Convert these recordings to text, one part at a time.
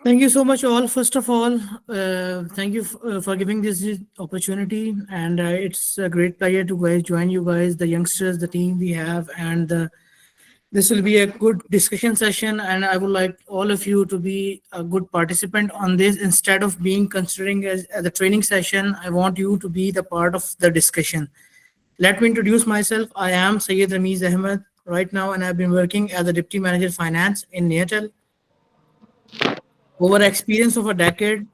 Thank you so much, all. First of all, thank you for giving this opportunity, and it's a great pleasure to guys join you guys, the youngsters, the team we have, and this will be a good discussion session. And I would like all of you to be a good participant on this instead of being considering as a training session. I want you to be the part of the discussion. Let me introduce myself. I am Syed Ramiz Ahmed right now, and I've been working as a deputy manager finance in Natal over experience of a decade.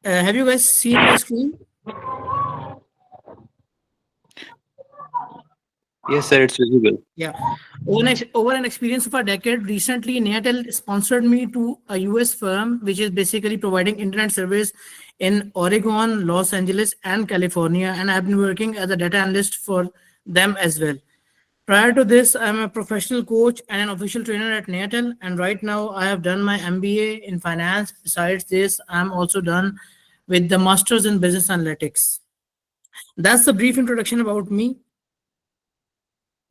Have you guys seen my screen? Yes, sir, it's visible. Yeah. Over an experience of a decade, recently Natel sponsored me to a US firm which is basically providing internet service in Oregon, Los Angeles, and California. And I've been working as a data analyst for them as well. Prior to this, I'm a professional coach and an official trainer at Natel. And right now, I have done my MBA in finance. Besides this, I'm also done with the Masters in Business Analytics. That's the brief introduction about me.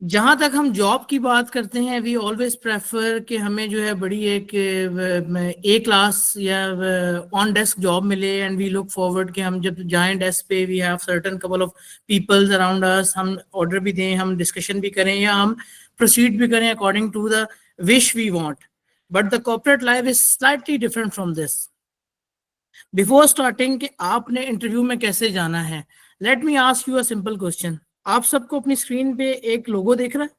जहाँ तक हम job की बात करते हैं, we always prefer कि हमें जो है बड़ी एक ए क्लास या ऑन डेस्क जॉब मिले, एंड वी लुक फॉरवर्ड कि हम जब जाएं डेस्क पे, we have certain couple of peoples around us, हम ऑर्डर भी दें, हम डिस्कशन भी करें, या हम प्रोसीड भी करें according to the wish we want. But the corporate life is slightly different from this. Before starting कि आपने इंटरव्यू में कैसे जाना है, let me ask you a simple question. आप सबको अपनी स्क्रीन पे एक लोगो देख रहा है?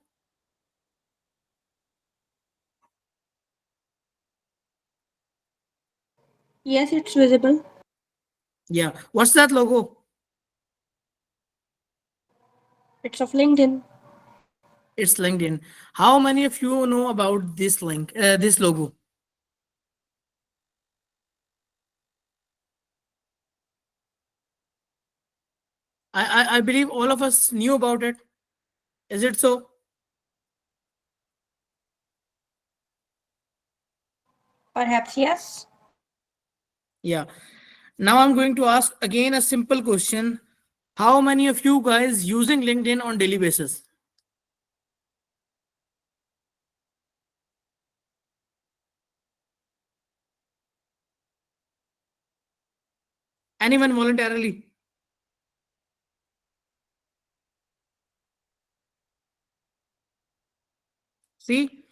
Yes, it's visible. Yeah. What's that logo? It's of LinkedIn. It's LinkedIn. How many of you know about this link, this logo? I believe all of us knew about it. Is it so? Perhaps yes. Yeah. Now I'm going to ask again a simple question. How many of you guys using LinkedIn on daily basis? Anyone voluntarily? See,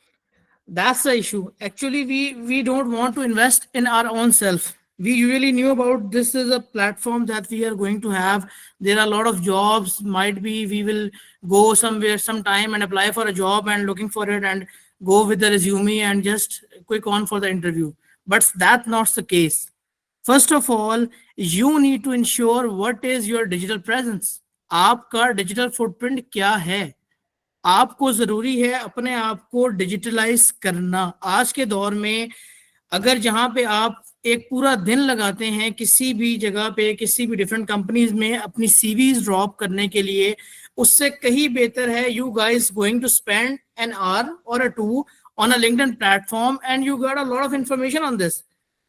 that's the issue. Actually, we don't want to invest in our own self. We usually knew about this is a platform that we are going to have. There are a lot of jobs. Might be we will go somewhere sometime and apply for a job and looking for it and go with the resume and just quick on for the interview. But that's not the case. First of all, you need to ensure what is your digital presence. आपका digital footprint क्या है? आपको जरूरी है अपने आप को digitalise करना. आज के दौर में अगर जहां पे आप एक पूरा दिन लगाते हैं किसी भी जगह पे, किसी भी डिफरेंट कंपनीज में अपनी सीवीज ड्रॉप करने के लिए, उससे कहीं बेहतर है you guys going to spend an hour or a two on a LinkedIn platform and you got a lot of information on this.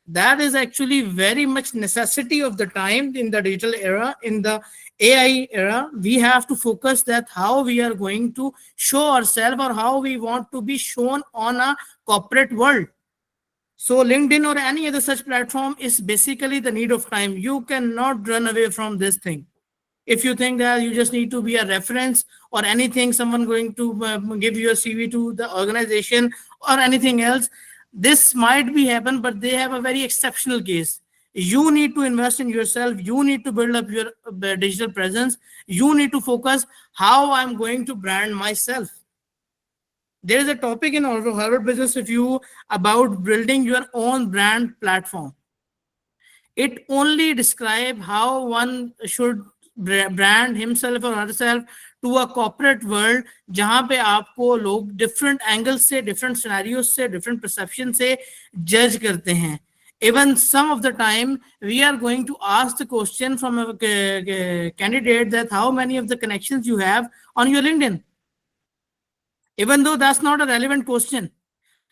That is actually very much necessity of the time in the digital era, in the AI era. We have to focus that how we are going to show ourselves or how we want to be shown on a corporate world. So LinkedIn or any other such platform is basically the need of time. You cannot run away from this thing. If you think that you just need to be a reference or anything, someone going to give you a CV to the organization or anything else, this might be happen, but they have a very exceptional case. You need to invest in yourself. You need to build up your digital presence. You need to focus how I'm going to brand myself. There is a topic in Harvard Business Review about building your own brand platform. It only describes how one should brand himself or herself to a corporate world जहां पे आपको लोग different angles से, different scenarios से, different perception से judge करते हैं. Even some of the time we are going to ask the question from a candidate that how many of the connections you have on your LinkedIn. Even though that's not a relevant question,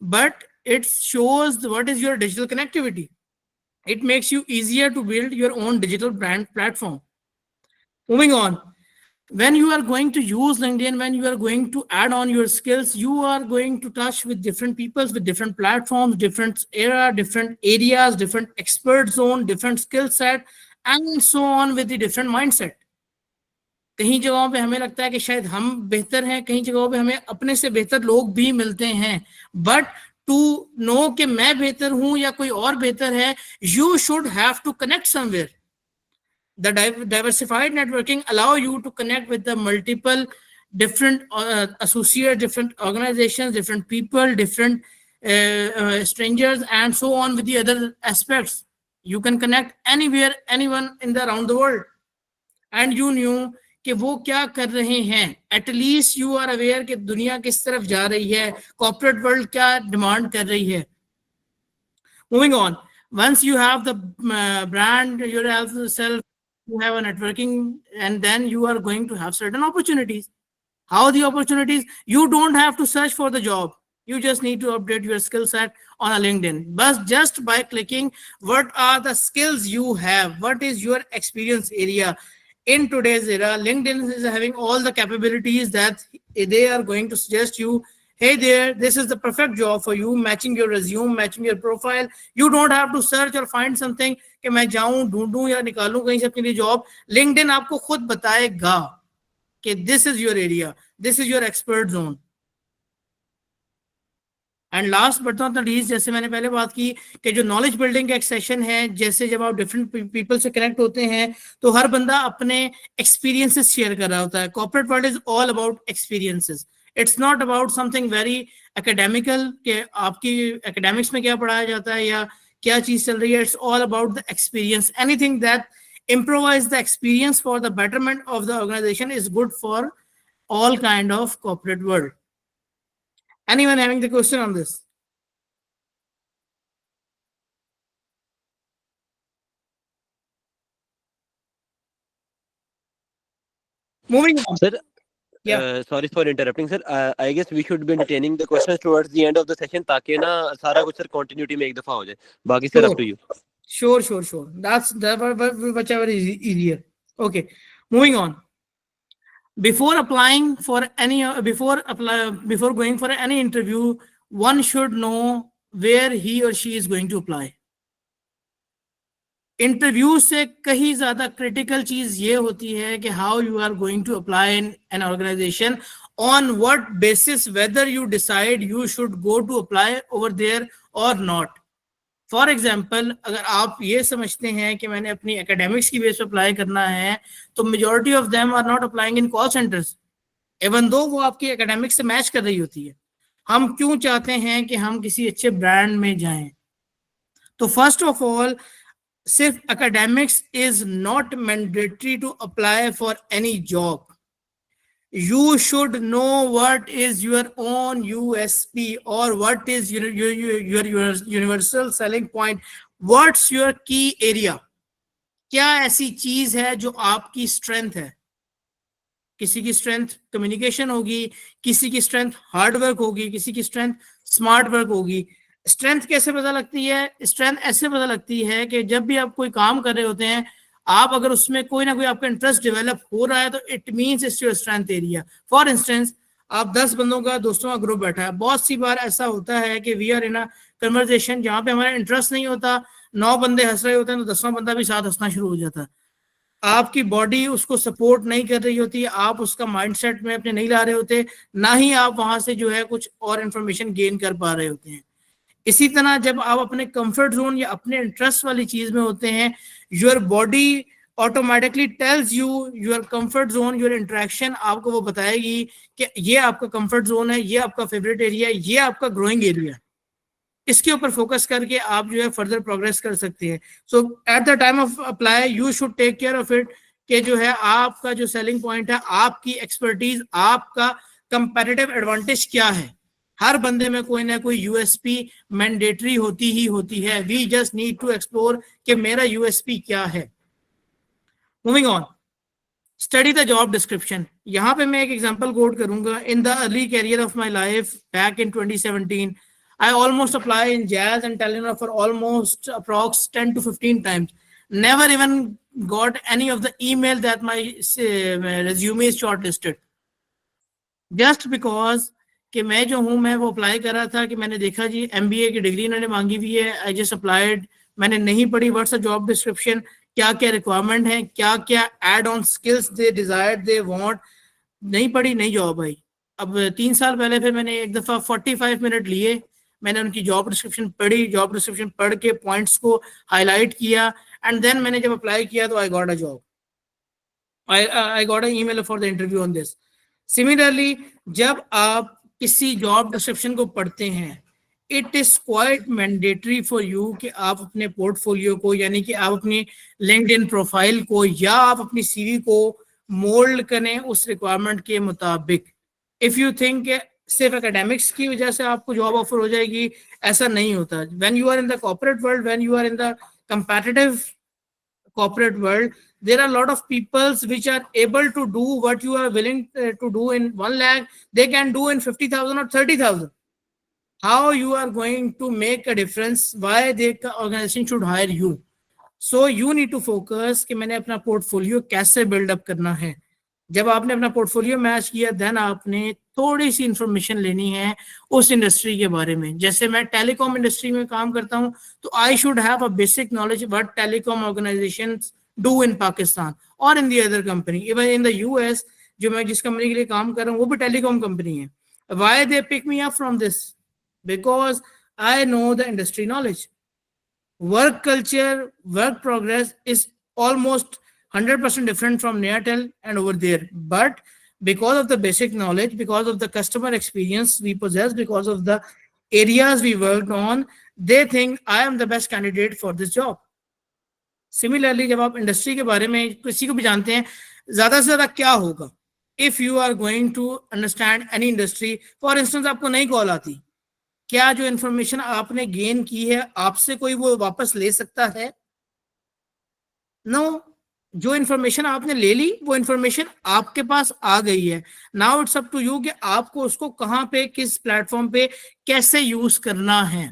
but it shows what is your digital connectivity. It makes you easier to build your own digital brand platform. Moving on. when you are going to use LinkedIn, when you are going to add on your skills, you are going to touch with different peoples, with different platforms, different era, different areas, different expert zone, different skill set, and so on with the different mindset. कहीं जगहों पे हमें लगता है कि शायद हम बेहतर हैं, कहीं जगहों पे हमें अपने से बेहतर लोग भी मिलते हैं, बट टू नो कि मैं बेहतर हूं या कोई और बेहतर है, you should have to connect somewhere. The diversified networking allow you to connect with the multiple different associates, different organizations, different people, different strangers, and so on with the other aspects. You can connect anywhere, anyone in the around the world, and you knew कि वो क्या कर रहे हैं. At least you are aware कि दुनिया किस तरफ जा रही है, कॉर्पोरेट वर्ल्ड क्या डिमांड कर रही है. Moving on, once you have the brand yourself, you have a networking, and then you are going to have certain opportunities. How the opportunities? You don't have to search for the job. You just need to update your skill set on a LinkedIn. But just by clicking, what are the skills you have? What is your experience area? In today's era, LinkedIn is having all the capabilities that they are going to suggest you, hey there, this is the perfect job for you, matching your resume, matching your profile. You don't have to search or find something कि मैं जाऊं ढूंढूं या निकालूं कहीं से अपने लिए job. LinkedIn आपको खुद बताएगा कि this is your area, this is your expert zone. And last but not the least, जैसे मैंने पहले बात की कि जो नॉलेज बिल्डिंग का एक सेशन है, जैसे जब आप डिफरेंट पीपल से कनेक्ट होते हैं तो हर बंदा अपने एक्सपीरियंसेस शेयर कर रहा होता है. Corporate world is all about experiences. It's not about something very academical कि आपकी एकेडमिक्स में क्या पढ़ाया जाता है या क्या चीज चल रही है. It's all about the experience. Anything that improvise the experience for the betterment of the organization is good for all kind of corporate world. Anyone having the question on this? Moving on. Sir, Yeah. sorry for interrupting, sir. I guess we should be entertaining the questions towards the end of the session ताकि ना सारा कुछ sir continuity में एक दफा हो जाए. बाकी sir up to you. Sure. That's whichever is easier. Okay. Moving on. Before applying for any before going for any interview, one should know where he or she is going to apply. Interview से कहीं ज्यादा critical चीज ये होती है कि how you are going to apply in an organisation, on what basis whether you decide you should go to apply over there or not. For example, अगर आप ये समझते हैं कि मैंने अपनी एकेडमिक्स की बेस पर अप्लाई करना है, तो majority of them are not applying in call centres, even though वो आपकी एकेडमिक्स से मैच कर रही होती है. हम क्यों चाहते हैं कि हम किसी अच्छे ब्रांड में जाएं? तो फर्स्ट ऑफ ऑल, सिर्फ academics is not mandatory to apply for any job. You should know what is your own USP or what is your universal selling point. What's your key area? क्या ऐसी चीज है जो आपकी strength है? किसी की स्ट्रेंथ कम्युनिकेशन होगी, किसी की स्ट्रेंथ हार्ड वर्क होगी, किसी की स्ट्रेंथ स्मार्ट वर्क होगी. स्ट्रेंथ कैसे पता लगती है? स्ट्रेंथ ऐसे पता लगती है कि जब भी आप कोई काम कर रहे होते हैं, आप अगर उसमें कोई ना कोई आपका इंटरेस्ट डेवलप हो रहा है तो it means it's your strength area. For instance, आप 10 बंदों का दोस्तों का ग्रुप बैठा है. बहुत सी बार ऐसा होता है कि we are in a conversation जहाँ पे हमारा इंटरेस्ट नहीं होता, 9 बंदे हंस रहे होते हैं तो 10वां बंदा भी साथ हंसना शुरू हो जाता है. आपकी बॉडी उसको सपोर्ट नहीं कर रही होती, आप उसका माइंडसेट में अपने नहीं ला रहे होते, ना ही आप वहां से जो है कुछ और इंफॉर्मेशन गेन कर पा रहे होते हैं. इसी तरह जब आप अपने कंफर्ट जोन या अपने इंटरेस्ट वाली चीज में होते हैं, your body automatically tells you your comfort zone, your interaction आपको वो बताएगी कि ये आपका कंफर्ट जोन है, ये आपका फेवरेट एरिया है, ये आपका ग्रोइंग एरिया है. इसके ऊपर फोकस करके आप जो है फर्दर प्रोग्रेस कर सकते हैं. So at the time of apply you should take care of it कि जो है आपका जो सेलिंग पॉइंट है, आपकी एक्सपर्टीज, आपका कंपैरेटिव एडवांटेज क्या है. हर बंदे में कोई ना कोई यूएसपी मैंडेटरी होती ही होती है. We just need to explore कि मेरा यूएसपी क्या है. Moving on, study the job description. यहाँ पे मैं एक एग्जांपल कोट करूंगा. In the early career of my life back in 2017, I almost apply in Jazz and Telenor for almost approx 10 to 15 times. Never even got any of the email that my resume is shortlisted. Just because कि मैं जो हूँ मैं वो apply कर रहा था कि मैंने देखा जी MBA की डिग्री इन्होंने मांगी हुई है, आई जस्ट अप्लाइड, मैंने नहीं पढ़ी व्हाट्स अ जॉब डिस्क्रिप्शन, क्या क्या रिक्वायरमेंट है, क्या क्या add on skills they desire they want, नहीं पढ़ी, नहीं जॉब आई. अब 3 साल पहले फिर मैंने एक दफ़ा 45 मिनट लिए, मैंने उनकी जॉब डिस्क्रिप्शन पढ़ी, जॉब डिस्क्रिप्शन पढ़ के पॉइंट्स को हाईलाइट किया, एंड देन मैंने जब अप्लाई किया तो I got a job. I got an email for the interview on this. Similarly, जब आप किसी जॉब डिस्क्रिप्शन को पढ़ते हैं, it is quite mandatory for you कि आप अपने पोर्टफोलियो को, यानी कि आप अपनी लिंक्डइन प्रोफाइल को या आप अपनी सीवी को मोल्ड करें उस रिक्वायरमेंट के मुताबिक. इफ यू थिंक सिर्फ एकेडमिक्स की वजह से आपको जॉब ऑफर हो जाएगी, ऐसा नहीं होता. When you are in the corporate world, when you are in the competitive corporate world, there are a lot of peoples which are able to do what you are willing to do in 1 lakh, they can do in 50,000 or 30,000. How you are going to make a difference, why the organization should hire you? So you need to focus कि मैंने अपना portfolio कैसे buildup करना है. जब आपने अपना portfolio match किया, देन आपने थोड़ी सी इंफॉर्मेशन लेनी है उस इंडस्ट्री के बारे में. जैसे मैं टेलीकॉम इंडस्ट्री में काम करता हूं, तो I should have a basic knowledge what telecom organisations do in Pakistan और in the other company. Even in the US, जो मैं जिस कंपनी के लिए काम कर रहा हूँ वो भी टेलीकॉम कंपनी है. Why they pick me up from this? Because I know the industry knowledge. Work culture, work progress is almost 100% different from Neotel and over there. But because of the basic knowledge, because of the customer experience we possess, because of the areas we worked on, they think I am the best candidate for this job. Similarly, जब आप industry के बारे में किसी को भी जानते हैं, ज़्यादा से ज़्यादा क्या होगा? If you are going to understand any industry, for instance, आपको नई कॉल आती, क्या जो इंफॉर्मेशन आपने गेन की है आपसे कोई वो वापस ले सकता है? नो. जो इंफॉर्मेशन आपने ले ली वो इंफॉर्मेशन आपके पास आ गई है. Now it's up to you कि आपको उसको कहां पे, किस प्लेटफॉर्म पे कैसे यूज करना है.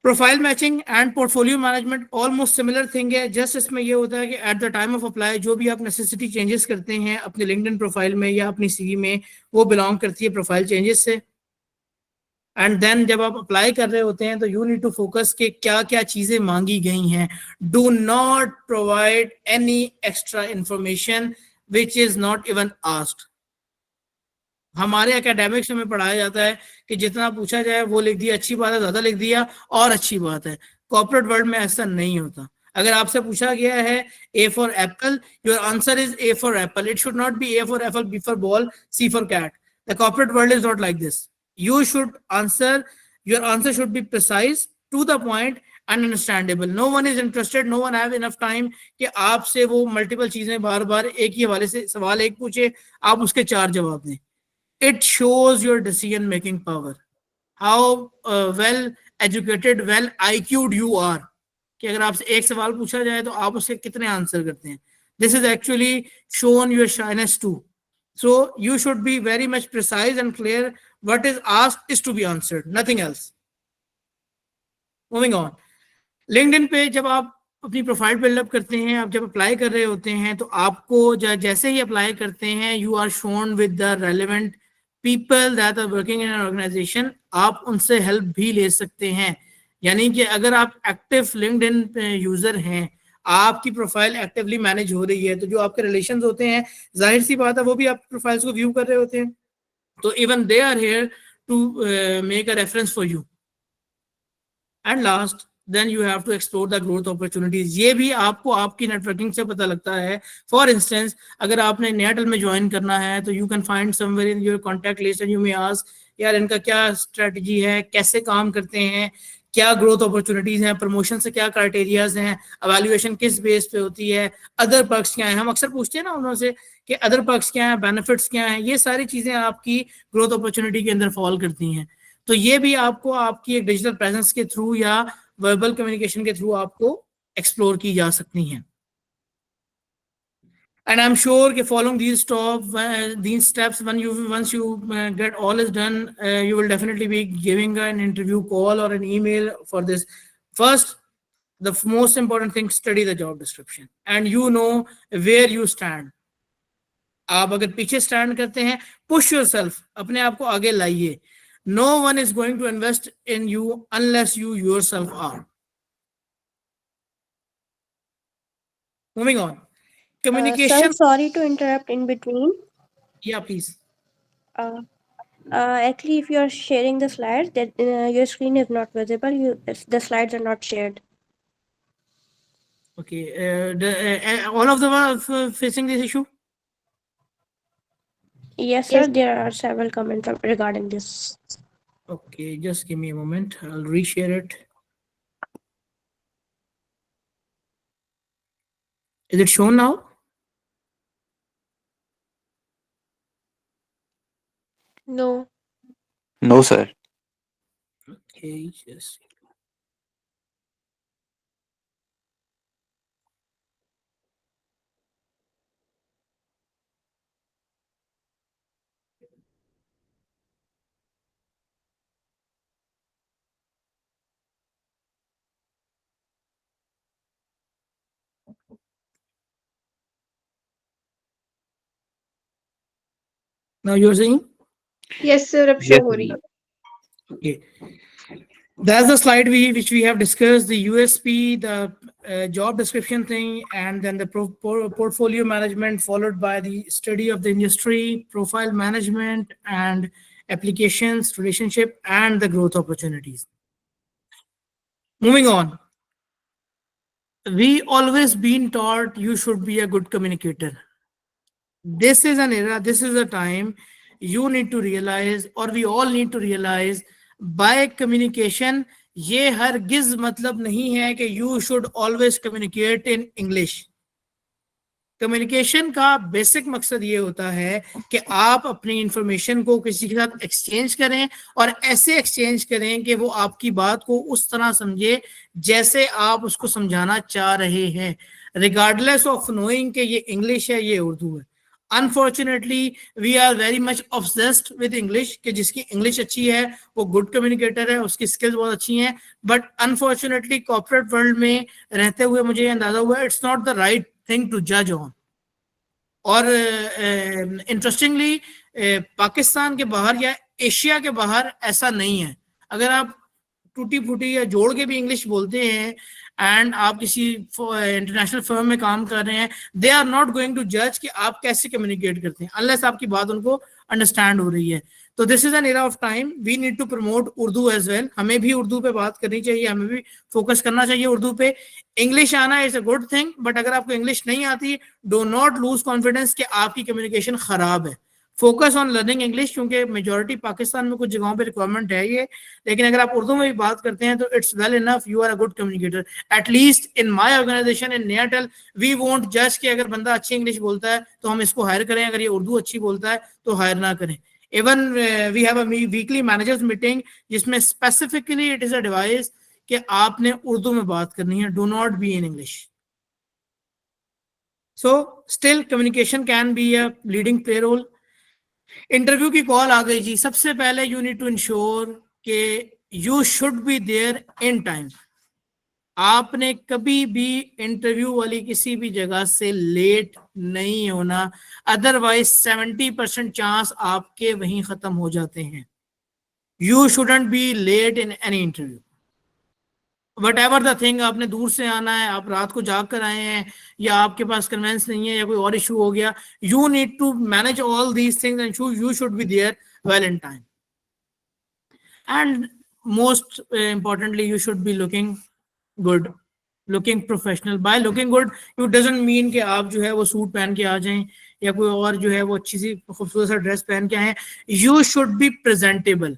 Profile matching and portfolio management almost similar thing है. जस्ट इसमें ये होता है कि eight the time of apply जो भी आप नेसेसिटी चेंजेस करते हैं अपने लिंक्डइन प्रोफाइल में या अपनी सीवी में, वो बिलोंग करती है प्रोफाइल चेंजेस से. एंड देन जब आप अप्लाई कर रहे होते हैं तो यू नीड टू फोकस कि क्या क्या चीजें मांगी गई हैं. Do not provide any extra information which is not even asked. हमारे एकेडमिक्स में पढ़ाया जाता है कि जितना पूछा जाए वो लिख दिया, अच्छी बात है, ज्यादा लिख दिया और अच्छी बात है. कॉर्पोरेट वर्ल्ड में ऐसा नहीं होता. अगर आपसे पूछा गया है A for apple, your answer is A for apple. It should not be A for apple, B for ball, C for cat. The corporate world is not like this. You should answer, your answer should be precise, to the point and understandable. No one is interested, no one have enough time कि आपसे वो multiple चीजें बार बार एक ही हवाले से सवाल एक पूछे, आप उसके 4 जवाब दें. It shows your decision making power, how well educated, well IQ'd you are, कि अगर आपसे एक सवाल पूछा जाए तो आप उसके कितने आंसर करते हैं. This is actually shown your shyness too. So you should be very much precise and clear. What is asked is to be answered, nothing else. Moving on. LinkedIn पे जब आप अपनी प्रोफाइल बिल्डअप करते हैं, आप जब अप्लाई कर रहे होते हैं तो आपको जैसे ही अप्लाई करते हैं you are shown with the relevant people that are working in an organisation. आप उनसे हेल्प भी ले सकते हैं. यानी कि अगर आप एक्टिव लिंक्डइन यूजर हैं, आपकी प्रोफाइल एक्टिवली मैनेज हो रही है, तो जो आपके रिलेशंस होते हैं, जाहिर सी बात है वो भी आप प्रोफाइल्स को व्यू कर रहे होते हैं, तो even they are here to make a reference for you. And last, then you have to explore the growth opportunities. ये भी आपको आपकी नेटवर्किंग से पता लगता है. फॉर इंस्टेंस, अगर आपने Neotel में ज्वाइन करना है तो you can find somewhere in your contact list and you may ask, यार इनका क्या स्ट्रेटजी है, कैसे काम करते हैं, क्या ग्रोथ अपॉर्चुनिटीज हैं, प्रमोशन से क्या क्राइटेरियाज हैं, एवेल्युएशन किस बेस पे होती है, अदर पर्क्स क्या हैं. हम अक्सर पूछते हैं ना उन्होंने कि अदर पर्क्स क्या हैं, बेनिफिट्स क्या हैं. ये सारी चीजें आपकी ग्रोथ अपॉर्चुनिटी के अंदर फॉल करती हैं. तो ये भी आपको आपकी एक डिजिटल प्रेजेंस के थ्रू या वर्बल कम्युनिकेशन के थ्रू आपको एक्सप्लोर की जा सकती हैं. And I'm sure कि following these steps, once you get all is done, you will definitely be giving an interview call or an email for this. First, the most important thing, study the job description and you know where you stand. आप अगर पीछे stand करते हैं, push yourself, अपने आप को आगे लाइए. No one is going to invest in you unless you yourself are. Moving on. Sir, Communication. sorry to interrupt in between. Yeah, please. Actually, if you are sharing the slides, that your screen is not visible. The slides are not shared. Okay. All of them are facing this issue. Yes, sir. There are several comments regarding this. Okay, just give me a moment. I'll reshare it. Is it shown now? No. No, sir. Okay, just. Now you're saying? Yes, sir. अब show Yes, हो sir. रही है. Okay. That's the slide which we have discussed, the USP, the job description thing, and then the portfolio management, followed by the study of the industry, profile management, and applications, relationship, and the growth opportunities. Moving on. We always been taught you should be a good communicator. This is an era, this is a time you need to realize, or we all need to realize, by communication ये हरगिज मतलब नहीं है कि you should always communicate in English. Communication का basic मकसद ये होता है कि आप अपनी इंफॉर्मेशन को किसी के साथ एक्सचेंज करें और ऐसे एक्सचेंज करें कि वो आपकी बात को उस तरह समझे जैसे आप उसको समझाना चाह रहे हैं, रिगार्डलेस ऑफ नोइंग कि ये इंग्लिश है, ये उर्दू है. Unfortunately we are very much obsessed with English, कि जिसकी इंग्लिश अच्छी है वो गुड कम्युनिकेटर है, उसकी स्किल्स बहुत अच्छी हैं. बट अनफॉर्चुनेटली कॉर्पोरेट वर्ल्ड में रहते हुए मुझे अंदाजा हुआ it's not the right thing to जज ऑन. और इंटरेस्टिंगली पाकिस्तान के बाहर या एशिया के बाहर ऐसा नहीं है. अगर आप टूटी फूटी या जोड़ के भी इंग्लिश बोलते हैं एंड आप किसी इंटरनेशनल फर्म में काम कर रहे हैं, they are not going to जज कि आप कैसे कम्युनिकेट करते हैं अनलेस आपकी बात उनको अंडरस्टैंड हो रही है. तो this is an era of time, we need to promote Urdu as well. हमें भी उर्दू पे बात करनी चाहिए, हमें भी फोकस करना चाहिए उर्दू पे. इंग्लिश आना is a good thing, but अगर आपको इंग्लिश नहीं आती, डो नॉट लूज कॉन्फिडेंस कि आपकी कम्युनिकेशन खराब है. फोकस ऑन लर्निंग इंग्लिश, क्योंकि मेजॉरिटी पाकिस्तान में कुछ जगहों पे रिक्वायरमेंट है ये. लेकिन अगर आप उर्दू में भी बात करते हैं तो it's well enough, you are a good communicator. At least in my organisation in Nayatel we won't जज कि अगर बंदा अच्छी इंग्लिश बोलता है तो हम इसको हायर करें, अगर ये उर्दू अच्छी बोलता है तो हायर ना करें. Even we have a weekly managers meeting जिसमें specifically it is a device कि आपने उर्दू में बात करनी है, do not be in English. So still communication can be a leading play role. Interview की कॉल आ गई जी, सबसे पहले यू नीड टू इंश्योर कि you should be there in time. आपने कभी भी इंटरव्यू वाली किसी भी जगह से लेट नहीं होना, अदरवाइज 70% चांस आपके वहीं खत्म हो जाते हैं. You shouldn't be late in any interview. Whatever the thing, आपने दूर से आना है, आप रात को जाग कर आए हैं, या आपके पास कन्वेंस नहीं है, या कोई और इशू हो गया, you need to manage all these things and you should be there well in time. And most importantly you should be looking good, looking professional. By looking good you doesn't mean कि आप जो है वो suit पहन के आ जाएं या कोई और जो है वो अच्छी सी खूबसूरत सा ड्रेस पहन के आए. You should B presentable.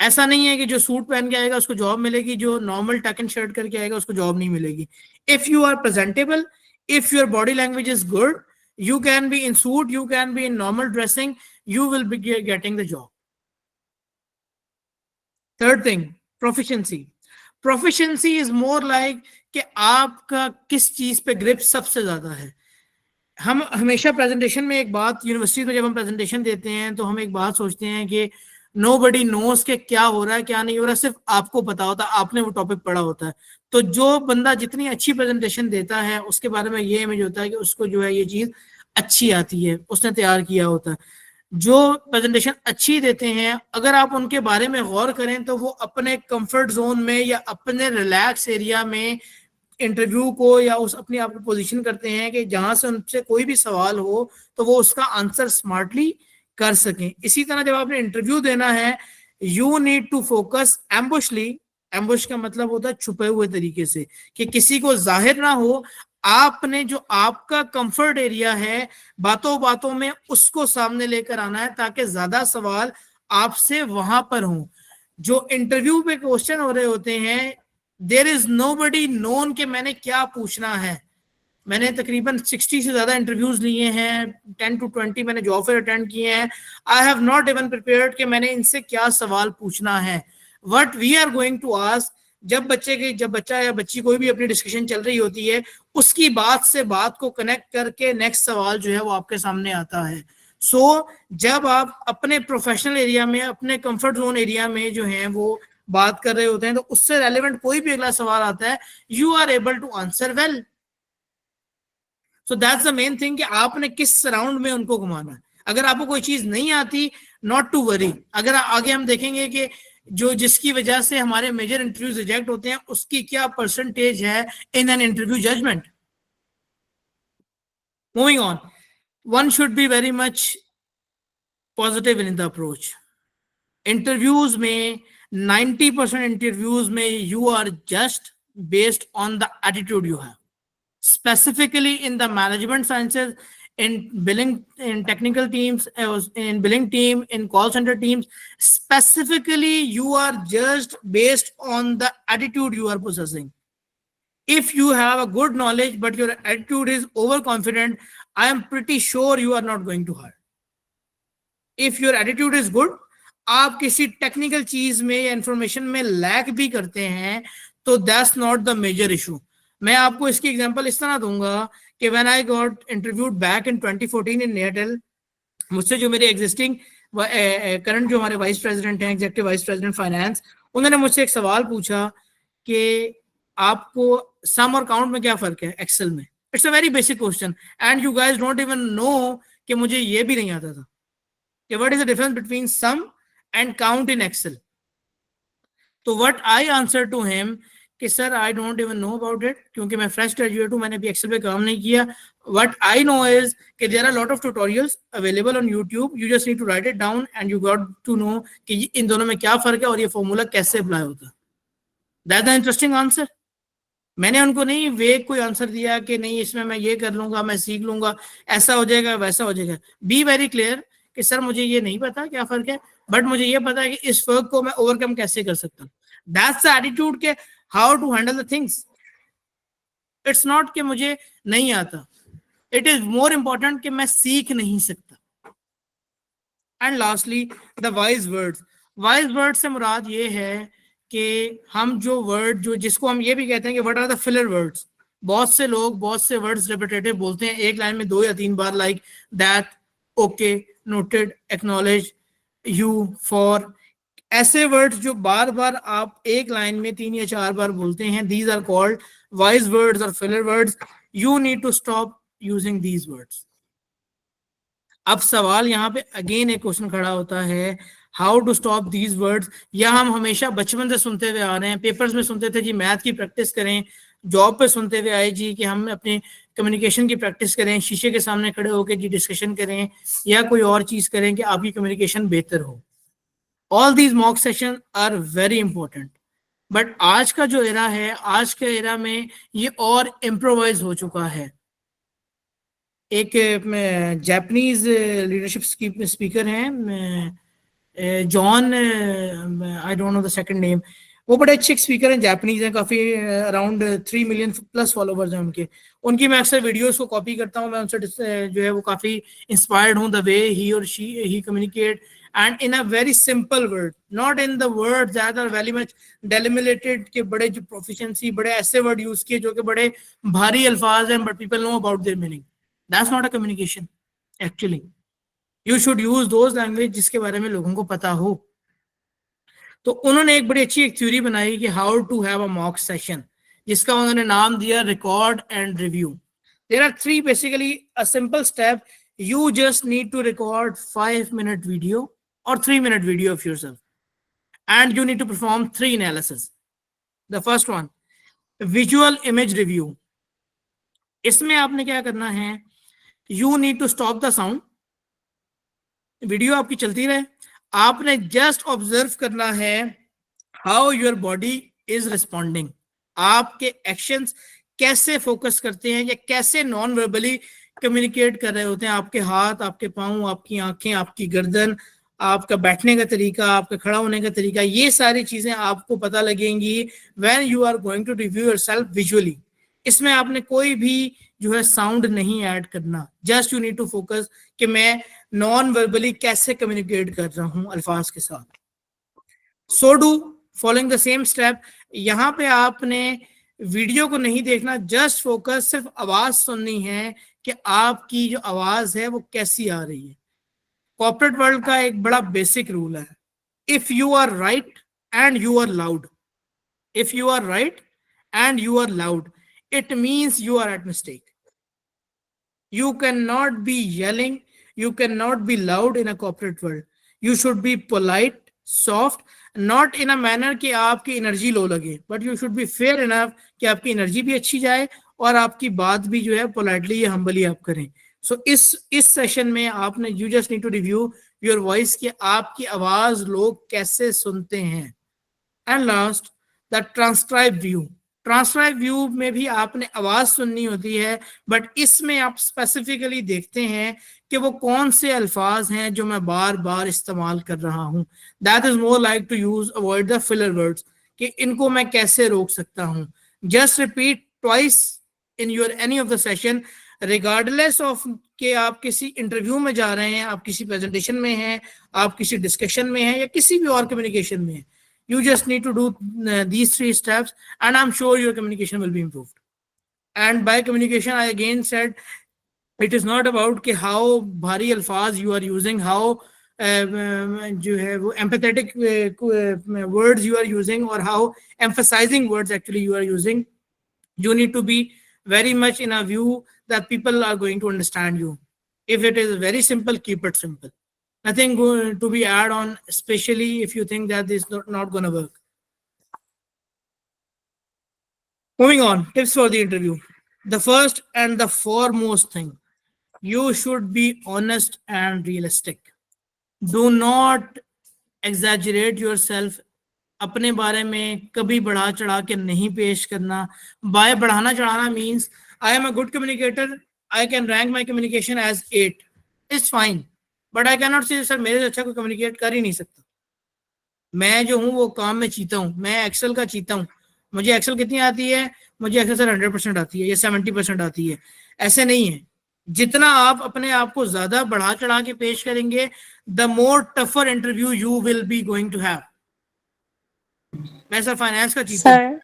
ऐसा नहीं है कि जो सूट पहन के आएगा उसको जॉब मिलेगी, जो नॉर्मल टक एंड शर्ट करके आएगा उसको जॉब नहीं मिलेगी. If you are presentable, if your body language is good, you can be in suit, you can be in normal dressing, you will be getting the job. Third thing, proficiency. Proficiency is more like कि आपका किस चीज पे grip सबसे ज्यादा है. हम हमेशा प्रेजेंटेशन में एक बात, यूनिवर्सिटी में जब हम प्रेजेंटेशन देते हैं तो हम एक बात सोचते हैं कि नोबडी नोस के क्या हो रहा है क्या नहीं हो रहा है, सिर्फ आपको पता होता है, आपने वो टॉपिक पढ़ा होता है। तो जो बंदा जितनी अच्छी प्रेजेंटेशन देता है उसके बारे में ये इमेज होता है कि उसको जो है ये चीज अच्छी आती है, उसने तैयार किया होता है। जो प्रेजेंटेशन अच्छी देते हैं अगर आप उनके बारे में गौर करें तो वो अपने कंफर्ट जोन में या अपने रिलैक्स एरिया में इंटरव्यू को या उस अपने आप को पोजीशन करते हैं कि जहां से उनसे कोई भी सवाल हो तो वो उसका आंसर स्मार्टली कर सकें। इसी तरह जब आपने इंटरव्यू देना है you need to focus ambushly. Ambush का मतलब होता है छुपे हुए तरीके से, कि किसी को जाहिर ना हो। आपने जो आपका कंफर्ट एरिया है बातों बातों में उसको सामने लेकर आना है ताकि ज्यादा सवाल आपसे वहां पर हो। जो इंटरव्यू पे क्वेश्चन हो रहे होते हैं देयर इज नोबडी नोन कि मैंने क्या पूछना है। मैंने तकरीबन 60 से ज्यादा इंटरव्यूज लिए हैं, 10 to 20 मैंने जॉब फेयर अटेंड किए हैं। I have not even prepared कि मैंने इनसे क्या सवाल पूछना है। What we are going to ask, जब बच्चा या बच्ची कोई भी अपनी डिस्कशन चल रही होती है उसकी बात से बात को कनेक्ट करके नेक्स्ट सवाल जो है वो आपके सामने आता है। सो जब आप अपने प्रोफेशनल एरिया में अपने कंफर्ट जोन एरिया में जो है वो बात कर रहे होते हैं तो उससे रेलेवेंट कोई भी अगला सवाल आता है you are able to answer well. So that's the main thing कि आपने किस सराउंड में उनको घुमाना है। अगर आपको कोई चीज नहीं आती नॉट टू वरी। अगर आगे हम देखेंगे कि जो जिसकी वजह से हमारे मेजर इंटरव्यूज रिजेक्ट होते हैं उसकी क्या परसेंटेज है in an interview judgment. Moving on, one should be very much positive in the approach. Interviews में 90% इंटरव्यूज में you are just based on the attitude you have, specifically in the management sciences, in billing, in technical teams, in billing team, in call center teams. Specifically you are just based on the attitude you are possessing. If you have a good knowledge but your attitude is overconfident, I am pretty sure you are not going to hire. If your attitude is good, आप किसी technical चीज में या information में lack भी करते हैं तो that's not the major issue. मैं आपको इसकी एग्जांपल इस तरह दूंगा कि when I got interviewed back in 2014 in Airtel, मुझसे जो मेरे एग्जिस्टिंग करंट जो हमारे वाइस प्रेसिडेंट हैं, एग्जीक्यूटिव वाइस प्रेसिडेंट फाइनेंस, उन्होंने मुझसे एक सवाल पूछा कि आपको सम और काउंट में क्या फर्क है एक्सेल में। It's a very basic question and you guys don't even know कि मुझे ये भी नहीं आता था कि what is the difference between sum and count in Excel. तो what I answer to him कि sir I don't even know about it, क्योंकि मैं फ्रेश ग्रेजुएट हूँ, मैंने भी एक्सेल पे काम नहीं किया। व्हाट आई नो इज कि there are lot of tutorials available on YouTube, you just need to write it down and you got to know कि इन दोनों में क्या फर्क है और ये फॉर्मूला कैसे अप्लाई होता है। That's the interesting answer. मैंने उनको नहीं वेग कोई आंसर दिया कि नहीं इसमें मैं ये कर लूंगा, मैं सीख लूंगा, ऐसा हो जाएगा वैसा हो जाएगा। बी वेरी क्लियर कि सर मुझे ये नहीं पता क्या फर्क है, बट मुझे ये पता है कि इस फर्क को मैं ओवरकम कैसे कर सकता हूँ। दैट्स द एटीट्यूड के how to handle the things. It's not कि मुझे नहीं आता, इट इज मोर इंपॉर्टेंट कि मैं सीख नहीं सकता। And lastly the wise words. Wise word से मुराद ये है कि हम जो वर्ड जो जिसको हम ये भी कहते हैं कि what are the filler words. बहुत से लोग बहुत से वर्ड्स रिपीटेटिव बोलते हैं एक लाइन में 2 या 3 बार, like that, okay, noted, acknowledge, you, for. ऐसे वर्ड्स जो बार बार आप एक लाइन में 3 या 4 बार बोलते हैं, these are called wise words और filler words. You need to stop using these words. अब सवाल यहाँ पे अगेन एक क्वेश्चन खड़ा होता है, how to stop these words. या हम हमेशा बचपन से सुनते हुए आ रहे हैं, पेपर्स में सुनते थे जी मैथ की प्रैक्टिस करें, जॉब पे सुनते हुए आए जी कि हम अपने कम्युनिकेशन की प्रैक्टिस करें, शीशे के सामने खड़े होकर जी डिस्कशन करें या कोई और चीज करें कि आपकी कम्युनिकेशन बेहतर हो। All these mock session are very important, but आज का जो एरा है, आज के एरा में ये और इम्प्रोवाइज हो चुका है। एक जापानीज लीडरशिप स्पीकर हैं John, I don't know the second name, वो बड़े अच्छे स्पीकर हैं, जापानीज हैं, काफी अराउंड 3 मिलियन प्लस फॉलोवर्स हैं उनके। उनकी मैं अक्सर वीडियोस को कॉपी करता हूँ, मैं उनसे जो है वो काफी इंस्पायर्ड हूँ, द वे ही और she communicate and in a very simple word, not in the word that are very much delimited के बड़े जो प्रोफिशिएंसी, बड़े ऐसे वर्ड यूज किए जो कि बड़े भारी अल्फाज हैं but people know about their meaning. That's not a communication actually. You should use those language जिसके बारे में लोगों को पता हो। तो उन्होंने एक बड़ी अच्छी एक थ्योरी बनाई कि how to have a mock session, जिसका उन्होंने नाम दिया record and review. There are 3 basically a simple step. You just need to record 5-minute video or 3-minute video of yourself, and you need to perform 3 analysis. The first one, visual image review. इसमें आपने क्या करना है, you need to stop the sound. Video आपकी चलती रहे, आपने just observe करना है how your body is responding. आपके एक्शंस कैसे फोकस करते हैं या कैसे नॉन वर्बली कम्युनिकेट कर रहे होते हैं. आपके हाथ, आपके पाँव, आपकी आंखें, आपकी गर्दन, आपका बैठने का तरीका, आपका खड़ा होने का तरीका, ये सारी चीजें आपको पता लगेंगी when you are going to review yourself visually. इसमें आपने कोई भी जो है साउंड नहीं ऐड करना. Just you need to focus कि मैं नॉन वर्बली कैसे कम्युनिकेट कर रहा हूं अल्फाज के साथ. So do following the same step. यहाँ पे आपने वीडियो को नहीं देखना, जस्ट फोकस सिर्फ आवाज सुननी है कि आपकी जो आवाज है वो कैसी आ रही है. कॉर्पोरेट वर्ल्ड का एक बड़ा बेसिक रूल है, if you are right and you are loud, if you are right and you are loud, it means you are at mistake. You cannot be yelling, you cannot be loud in a corporate world. You should be polite, soft, not in a manner कि आपकी energy low लगे, but you should be fair enough कि आपकी energy भी अच्छी जाए और आपकी बात भी जो है पोलाइटली या हम्बली आप करें. सो इस सेशन में आपने you just need to review your voice कि आपकी आवाज लोग कैसे सुनते हैं. And last, the transcribe view. Transcribe view में भी आपने आवाज सुननी होती है, बट इसमें आप स्पेसिफिकली देखते हैं कि वो कौन से अल्फाज हैं जो मैं बार बार इस्तेमाल कर रहा हूं. That is more like to use avoid the filler words कि इनको मैं कैसे रोक सकता हूं. Just repeat twice in your any of the session, regardless of कि आप किसी इंटरव्यू में जा रहे हैं, आप किसी प्रेजेंटेशन में हैं, आप किसी डिस्कशन में हैं या किसी भी और कम्युनिकेशन में हैं. You just need to do these 3 steps and I'm sure your communication will be improved. And by communication, I again said, it is not about कि how भारी अल्फाज you are using, how जो है वो empathetic words you are using or how emphasizing words actually you are using. You need to be very much in a view that people are going to understand you. If it is very simple, keep it simple. Nothing going to be add on, especially if you think that this is not going to work. Moving on, tips for the interview. The first and the foremost thing, you should be honest and realistic. Do not exaggerate yourself. अपने बारे में कभी बढ़ा चढ़ा के नहीं पेश करना. By बढ़ाना चढ़ाना means I am a good communicator, I can rank my communication as 8. It's fine. But I cannot say sir मेरे से अच्छा कोई कम्युनिकेट कर ही नहीं सकता. मैं जो हूँ वो काम में चीता हूँ, मैं एक्सेल का चीता हूँ. मुझे एक्सेल कितनी आती है, मुझे एक्सेल सर 100% आती है या 70% आती है. ऐसे नहीं है. जितना आप अपने आप को ज्यादा बढ़ा चढ़ा के पेश करेंगे, the more tougher interview you will be going to have. मैं सर फाइनेंस का चीता हूँ.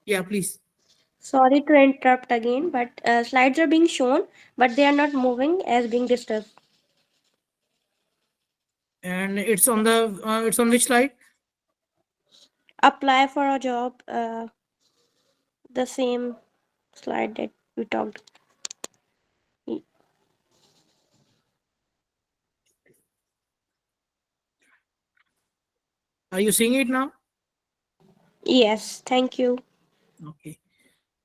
या please. Sorry to interrupt again, but slides are being shown, but they are not moving as being disturbed. And it's on the it's on which slide? Apply for a job, the same slide that we talked. Are you seeing it now? Yes, thank you. Okay.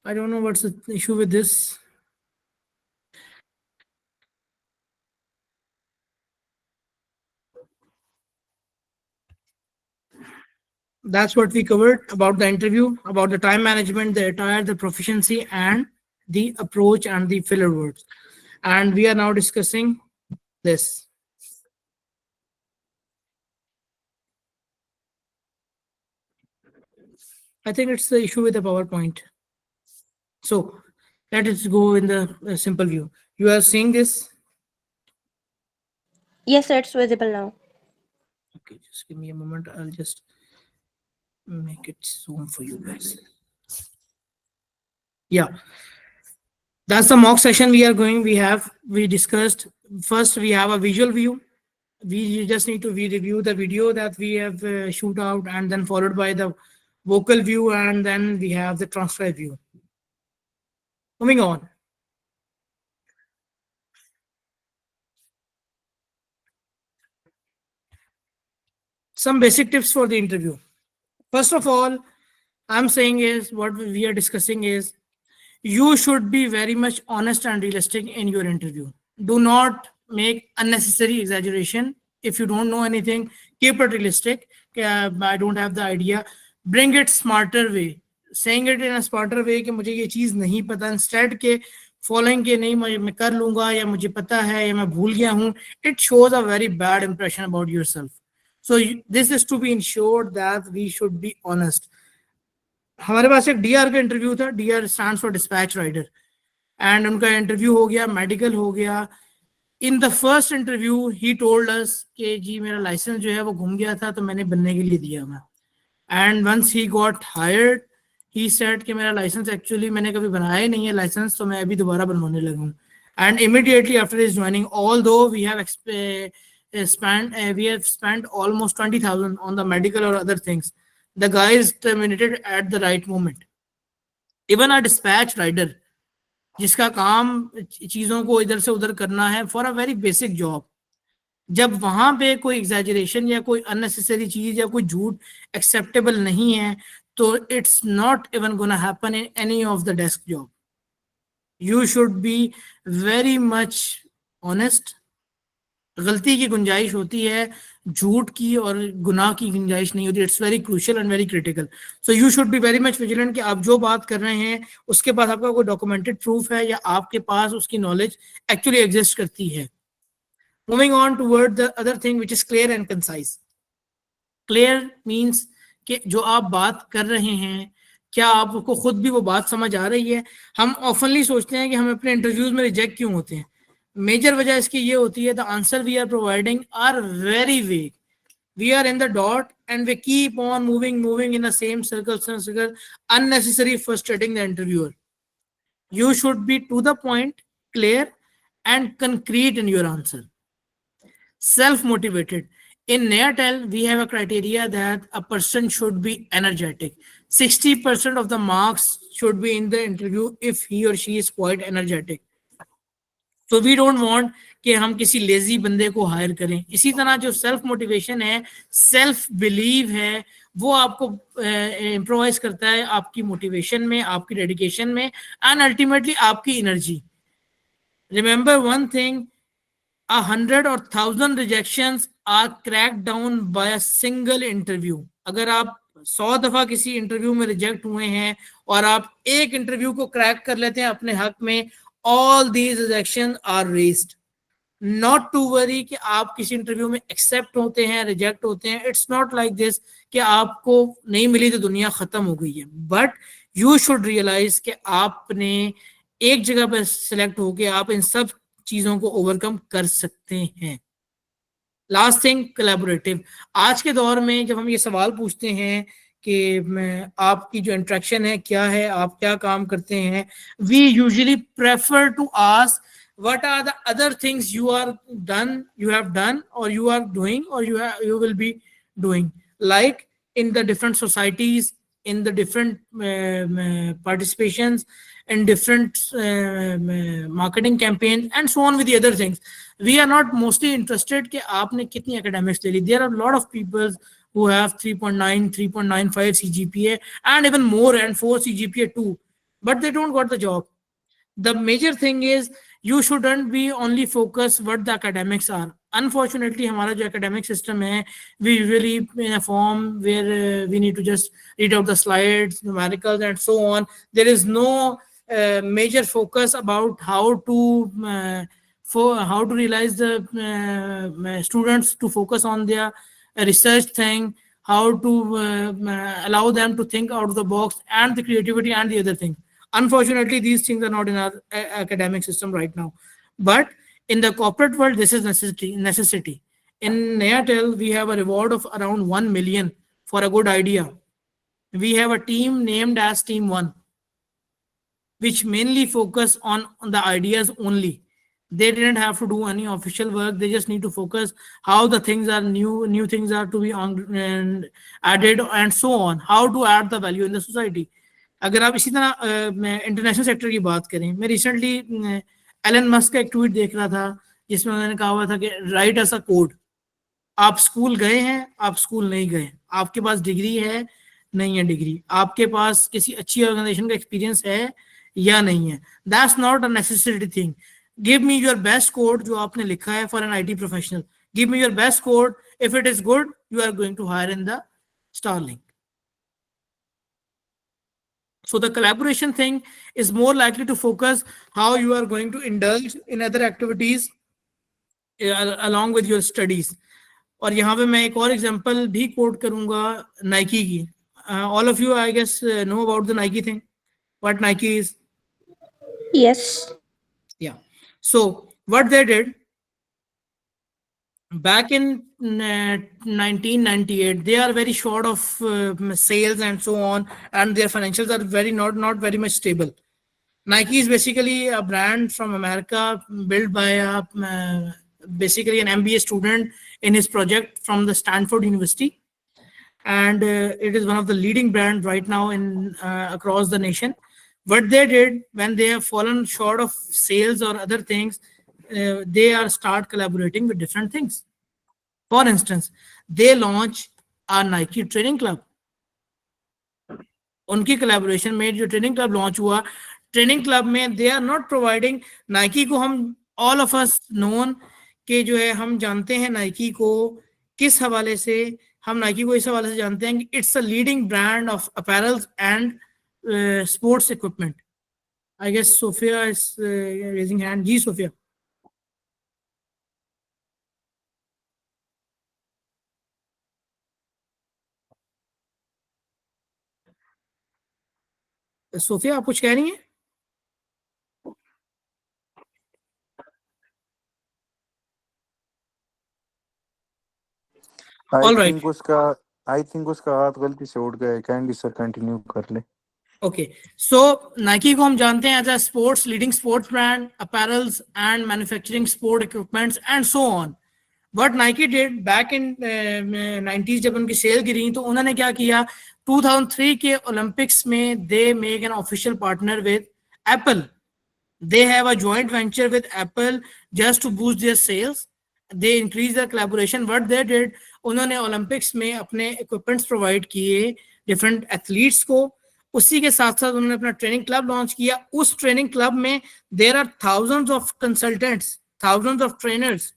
I don't know what's the issue with this. That's what we covered about the interview, about the time management, the attire, the proficiency, and the approach and the filler words. And we are now discussing this. I think it's the issue with the PowerPoint. So let us go in the simple view. You are seeing this? Yes, sir, it's visible now. Okay, just give me a moment. I'll just make it zoom for you guys. Yeah, that's the mock session we are going. We discussed first, we have a visual view. We just need to review the video that we have shoot out, and then followed by the vocal view, and then we have the transcribe view. Moving on. Some basic tips for the interview. First of all, I'm saying is what we are discussing is you should be very much honest and realistic in your interview. Do not make unnecessary exaggeration. If you don't know anything, keep it realistic. I don't have the idea. Bring it smarter way. Saying it in a smarter way कि मुझे ये चीज़ नहीं पता, instead के following के नहीं मैं कर लूँगा या मुझे पता है या मैं भूल गया हूँ. It shows a very bad impression about yourself. So this is to be ensured that we should be honest. हमारे पास एक डीआर का इंटरव्यू था. DR stands for dispatch rider, and उनका इंटरव्यू हो गया, मेडिकल हो गया. इन द फर्स्ट इंटरव्यू ही टोल्ड अस कि जी मेरा लाइसेंस जो है वो घूम गया था तो मैंने बनने के लिए दिया मैं. And once he got hired he said कि मेरा लाइसेंस एक्चुअली मैंने कभी बनाया ही नहीं है लाइसेंस, तो मैं अभी दोबारा बनवाने लगा हूँ. And immediately after his joining, although we have spent almost 20,000 on the medical or other things, the guy is terminated at the right moment. Even a dispatch rider जिसका काम चीजों को इधर से उधर करना है for a very basic job, जब वहां पे कोई एग्जैजरेशन या कोई अननेसेसरी चीज या कोई झूठ एक्सेप्टेबल नहीं है तो it's not even gonna happen in any of the desk job. You should be very much honest. गलती की गुंजाइश होती है, झूठ की और गुनाह की गुंजाइश नहीं होती. It's very crucial and very critical. So you should be very much vigilant कि आप जो बात कर रहे हैं उसके पास आपका कोई डॉक्यूमेंटेड प्रूफ है या आपके पास उसकी नॉलेज एक्चुअली एग्जिस्ट करती है. Moving on toward the other thing which is clear and concise. Clear means कि जो आप बात कर रहे हैं क्या आपको खुद भी वो बात समझ आ रही है. हम ऑफनली सोचते हैं कि हम अपने इंटरव्यूज में रिजेक्ट क्यों होते हैं. मेजर वजह इसकी ये होती है the answer we are providing are very vague. We are in the dot and we keep on moving in the same circle, unnecessary frustrating the interviewer. You should be to the point, clear and concrete in your answer. Self-motivated. In Nayatel, we have a criteria that a person should be energetic. 60% of the marks should be in the interview if he or she is quite energetic. So we don't want कि हम किसी lazy बंदे को higher करें. इसी तरह जो self motivation है, सेल्फ बिलीव है, वो आपको इम्प्रोवाइज करता है आपकी मोटिवेशन में, आपकी डेडिकेशन में एंड अल्टीमेटली आपकी energy. Remember one thing, 100 or 1000 rejections are cracked down by a single interview. अगर आप 100 दफा किसी इंटरव्यू में रिजेक्ट हुए हैं और आप एक इंटरव्यू को क्रैक कर लेते हैं अपने हक में, all these rejections are raised. Not to worry कि आप किसी इंटरव्यू में एक्सेप्ट होते हैं, रिजेक्ट होते हैं. इट्स नॉट लाइक दिस कि आपको नहीं मिली तो दुनिया खत्म हो गई है. बट यू शुड रियलाइज कि आपने एक जगह पर सिलेक्ट होके आप इन सब चीजों को ओवरकम कर सकते हैं. Last thing, collaborative. आज के दौर में जब हम ये सवाल पूछते हैं कि आपकी जो इंट्रैक्शन है क्या है, आप क्या काम करते हैं, we usually prefer to ask what are the other things you have done or you are doing or you will be doing, like in the different societies, in the different participations in different marketing campaigns and so on with the other things. We are not mostly interested कि आपने कितनी academics ले ली. There are a lot of people who have 3.9 3.95 CGPA and even more and 4 CGPA too, but they don't got the job. The major thing is you shouldn't be only focus what the academics are. Unfortunately, हमारा जो academic system है, we usually in a form where we need to just read out the slides, numericals, and so on. There is no major focus about how to realize the students to focus on their research thing, how to allow them to think out of the box, and the creativity and the other thing. Unfortunately, these things are not in our academic system right now. But in the corporate world, this is necessity. In Nayatel, we have a reward of around 1 million for a good idea. We have a team named as Team 1, which mainly focus on the ideas only. They didn't have to do any official work. They just need to focus how the things are new things are to be on and added and so on, how to add the value in the society. अगर आप इसी तरह international sector की बात करें, मैं recently Elon Musk का एक ट्वीट देख रहा था जिसमें उन्होंने कहा हुआ था कि राइट एस अ कोड. आप स्कूल गए हैं, आप स्कूल नहीं गए, आपके पास डिग्री है, नहीं है डिग्री, आपके पास किसी अच्छी ऑर्गेनाइजेशन का एक्सपीरियंस है या नहीं है, that's not a necessary thing. Give me your best code जो आपने लिखा है for an IT professional. Give me your best code. If it is good, you are going to hire in the Starlink. So the collaboration thing is more likely to focus how you are going to indulge in other activities along with your studies. और यहाँ पे मैं एक और example भी coat करूंगा Nike की. All of you, I guess, know about the Nike thing. What Nike is? Yes. Yeah. So what they did back in 1998, they are very short of sales and so on, and their financials are very not very much stable. Nike is basically a brand from America built by a basically an MBA student in his project from the Stanford University, and it is one of the leading brands right now in across the nation. What they did when they have fallen short of sales or other things, they are start collaborating with different things. For instance, they launch a Nike training club. उनकी collaboration में जो training club launch हुआ, training club में they are not providing Nike को हम all of us known कि जो है हम जानते हैं Nike को किस हवाले से, हम Nike को इस हवाले से जानते हैं कि it's a leading brand of apparels and sports equipment. I guess Sophia is raising hand. जी Sophia. सोफिया आप कुछ कह रही हैं? All right. I think उसका हाथ गलती से उठ गया. काइंडली सर कंटिन्यू कर ले. Okay, so Nike को हम जानते हैं as a sports leading sports brand, apparels and manufacturing sport equipments and so on. What Nike did back in 90s जब उनकी सेल गिरी तो उन्होंने क्या किया, 2003 के ओलंपिक्स में they make an official partner with Apple. They have a joint venture with Apple just to boost their sales. They increase their collaboration. What they did, उन्होंने Olympics में अपने इक्विपमेंट्स प्रोवाइड किए डिफरेंट एथलीट्स को. उसी के साथ साथ उन्होंने अपना ट्रेनिंग क्लब लॉन्च किया. उस ट्रेनिंग क्लब में there are thousands of consultants, thousands of trainers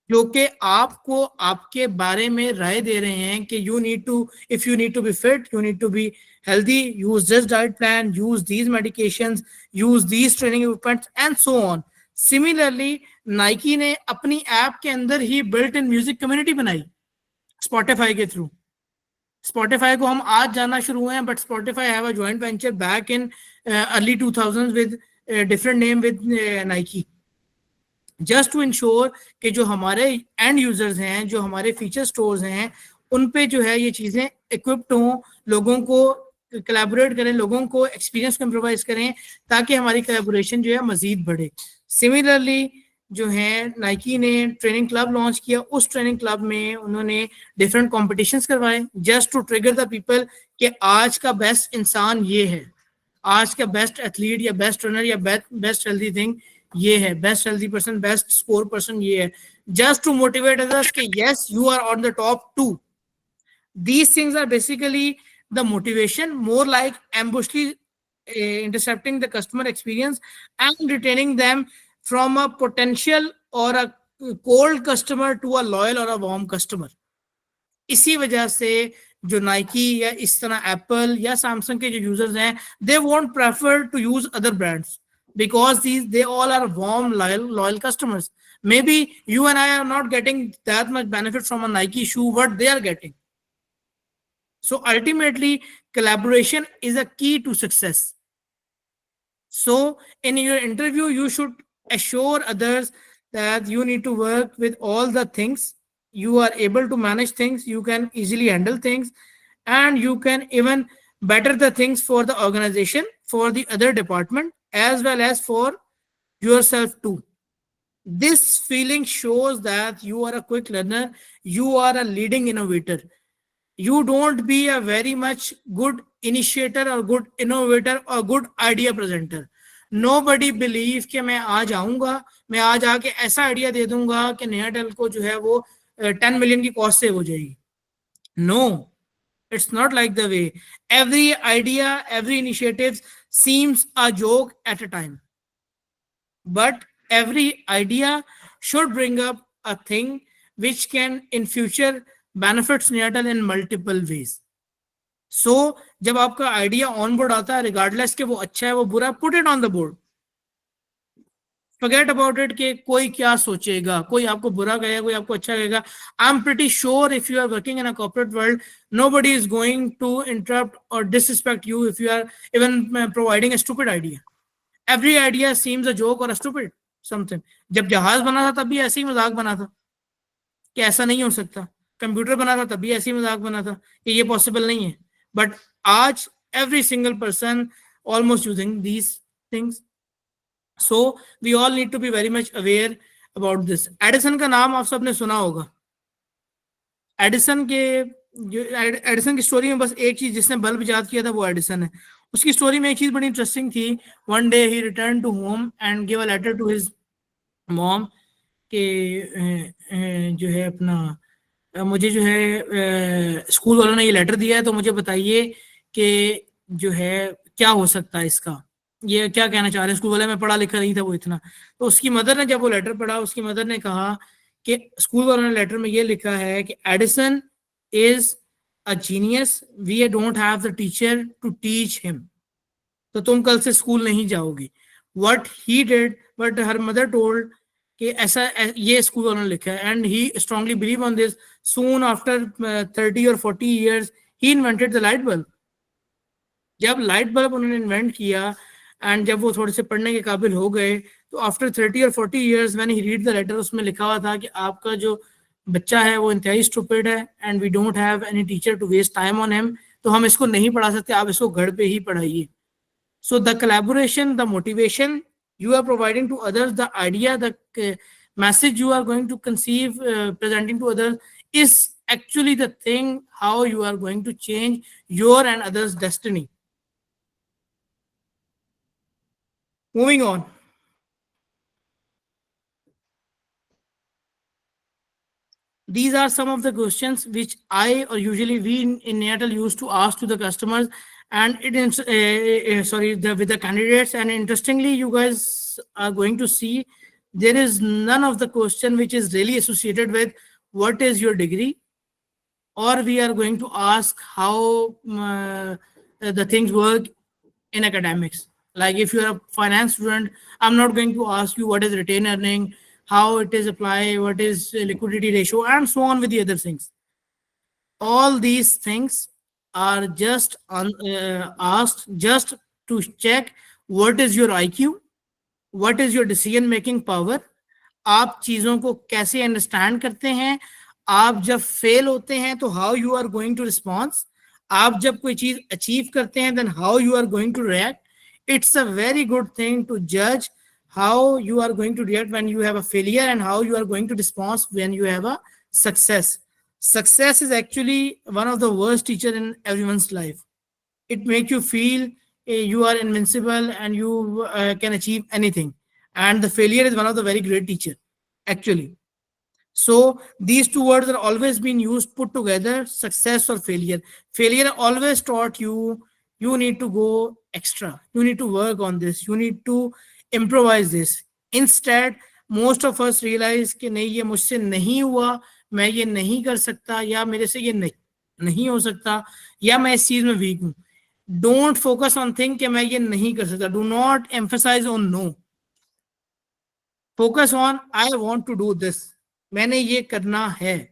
जो कि आपको आपके बारे में राय दे रहे हैं कि you need to, if you need to be fit, you need to be healthy, use this diet plan, use these medications, use these training equipment and so on. Similarly, Nike ने अपनी ऐप के अंदर ही built in music community बनाई Spotify के through. Spotify को हम आज जानना शुरू हुए हैं, but Spotify have a joint venture back in early 2000s with different name with Nike. Just to ensure कि जो हमारे end users हैं, जो हमारे feature stores हैं, उन पे जो है ये चीज़ें equipped हों, लोगों को collaborate करें, लोगों को experience को improvise करें ताकि हमारी collaboration जो है मज़ीद बढ़े. Similarly, जो है नाइकी ने ट्रेनिंग क्लब लॉन्च किया. उस ट्रेनिंग क्लब में उन्होंने डिफरेंट कॉम्पिटिशन्स करवाए just to trigger the people कि आज का बेस्ट इंसान ये है, आज का बेस्ट एथलीट या बेस्ट ट्रेनर या बेस्ट हेल्दी थिंग ये है, best healthy person, best score person ये है, जस्ट टू मोटिवेट अदर्स कि yes you are on the top 2. These things are basically the motivation, more like ambushly intercepting the customer experience and retaining them from a potential or a cold customer to a loyal or a warm customer. इसी वजह से जो Nike या इस तरह Apple या Samsung के जो यूजर्स हैं, they won't prefer to use other brands because they all are warm loyal customers. Maybe you and I are not getting that much benefit from a Nike shoe what they are getting. So ultimately, collaboration is a key to success. So in your interview, you should assure others that you need to work with all the things. You are able to manage things. You can easily handle things. And you can even better the things for the organization, for the other department, as well as for yourself too. This feeling shows that you are a quick learner, you are a leading innovator. You don't be a very much good initiator or good innovator or good idea presenter. Nobody believe कि मैं आज आऊंगा, मैं आज आके ऐसा idea दे दूंगा कि नया टेल को जो है वो 10 मिलियन की कॉस्ट सेव हो जाएगी. No, it's not like the way. Every idea, every initiative seems a joke at a time. But every idea should bring up a thing which can in future benefit Neatal in multiple ways. So जब आपका idea on board आता है, regardless के वो अच्छा है वो बुरा, put it on the board. Forget about it कि कोई क्या सोचेगा, कोई आपको बुरा कहेगा, कोई आपको अच्छा कहेगा. I'm pretty sure if you are working in a corporate world, nobody is going to interrupt or disrespect you if you are even providing a stupid idea. Every idea seems a joke or a stupid something. जब जहाज बना था तब भी ऐसे ही मजाक बना था कि ऐसा नहीं हो सकता. कंप्यूटर बना था तब भी ऐसे ही मजाक बना था कि ये पॉसिबल नहीं है. बट आज every single person almost using these things. So we all need to be very much aware about this. Edison का नाम आप सबने सुना होगा. एडिसन की स्टोरी में बस एक चीज जिसने बल्ब इजाद किया था वो एडिसन है. उसकी स्टोरी में एक चीज बड़ी इंटरेस्टिंग थी. One day he return to home and give a letter to his mom के जो है अपना मुझे जो है स्कूल वालों ने ये लेटर दिया है तो मुझे बताइए कि जो है क्या हो सकता है इसका, ये क्या कहना चाह रहे हैं स्कूल वाले. में पढ़ा लिखा नहीं था वो इतना. तो उसकी मदर ने जब वो लेटर पढ़ा, उसकी मदर ने कहा कि स्कूल वालों ने लेटर में ये लिखा है कि Edison is a genius, we don't have the teacher to teach him, तो तुम कल से स्कूल नहीं जाओगी. What he did, but her mother told कि ऐसा ये स्कूल वालों ने लिखा है. And he strongly believe on this. Soon after 30 और 40 years he invented the light bulb. जब लाइट बल्ब उन्होंने इन्वेंट किया एंड जब वो थोड़े से पढ़ने के काबिल हो गए तो आफ्टर 30 और 40 years when he read the letter, उसमें लिखा हुआ था कि आपका जो बच्चा है वो इंतहाई स्टूपिड है and we don't have any teacher to waste time on him, तो हम इसको नहीं पढ़ा सकते, आप इसको घर पे ही पढ़ाइए. So the collaboration, the motivation you are providing to others, the idea, the message you are going to conceive, presenting to others is actually the thing how you are going to change your and others' destiny. Moving on. These are some of the questions which I or usually we in Neatal used to ask to the customers and it is with the candidates. And interestingly, you guys are going to see there is none of the question which is really associated with what is your degree, or we are going to ask how the things work in academics. Like if you're a finance student, I'm not going to ask you what is retained earning, how it is applied, what is liquidity ratio, and so on with the other things. All these things are just asked just to check what is your IQ, what is your decision making power, आप चीजों को कैसे understand करते हैं, आप जब fail होते हैं तो how you are going to response, आप जब कोई चीज अचीव करते हैं then how you are going to react. It's a very good thing to judge how you are going to react when you have a failure and how you are going to respond when you have a success. Success is actually one of the worst teachers in everyone's life. It makes you feel you are invincible and you can achieve anything. And the failure is one of the very great teachers, actually. So these two words are always being used put together, success or failure. Failure always taught you need to go extra, you need to work on this, you need to improvise this. Instead, most of us realize कि नहीं ये मुझसे नहीं हुआ, मैं ये नहीं कर सकता, या मेरे से ये नहीं हो सकता, या मैं इस चीज में वीक हूं. Don't focus on thing कि मैं ये नहीं कर सकता. Do not emphasize on no. Focus on I want to do this. मैंने ये करना है.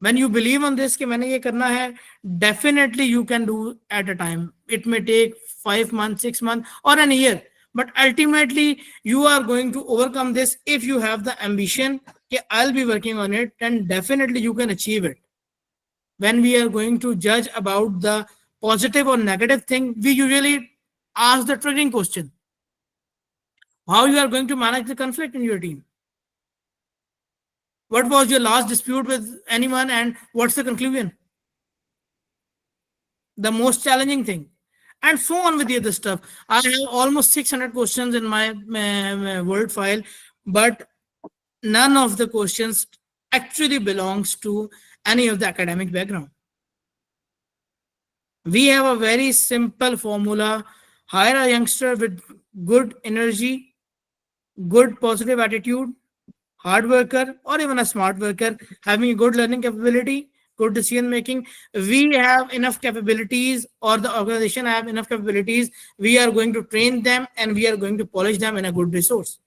When you believe on this कि मैंने ये करना है, definitely you can do at a time. It may take 5 months, 6 months, or an year. But ultimately, you are going to overcome this if you have the ambition कि I'll be working on it, then definitely you can achieve it. When we are going to judge about the positive or negative thing, we usually ask the triggering question. How you are going to manage the conflict in your team? What was your last dispute with anyone and what's the conclusion? The most challenging thing. And so on with the other stuff. I have almost 600 questions in my Word file, but none of the questions actually belongs to any of the academic background. We have a very simple formula: hire a youngster with good energy, good positive attitude, hard worker, or even a smart worker, having a good learning capability, good decision making. We have enough capabilities, or the organization have enough capabilities. We are going to train them and we are going to polish them in a good resource.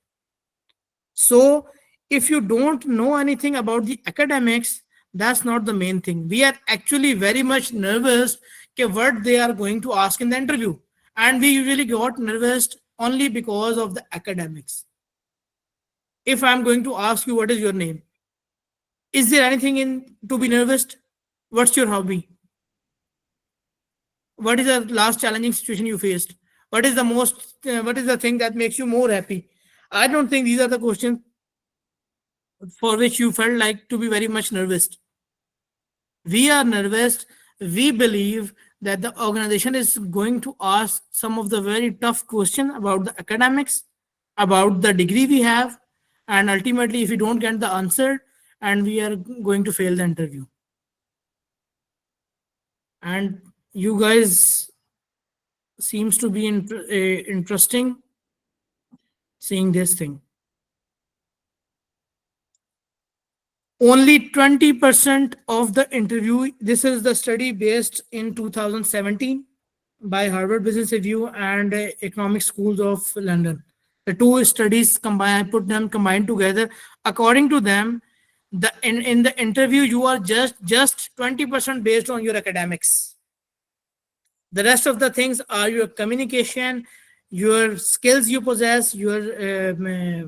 So if you don't know anything about the academics, that's not the main thing. We are actually very much nervous what they are going to ask in the interview, and we usually got nervous only because of the academics. If I'm going to ask you what is your name, is there anything in to be nervous? What's your hobby? What is the last challenging situation you faced? What is the thing that makes you more happy? I don't think these are the questions for which you felt like to be very much nervous. We are nervous. We believe that the organization is going to ask some of the very tough questions about the academics, about the degree we have, and ultimately, if we don't get the answer, and we are going to fail the interview. And you guys seems to be interesting seeing this thing. Only 20% of the interview, this is the study based in 2017 by Harvard Business Review and Economic Schools of London. The two studies combined together. According to them, in the interview, you are just 20% based on your academics. The rest of the things are your communication, your skills you possess, your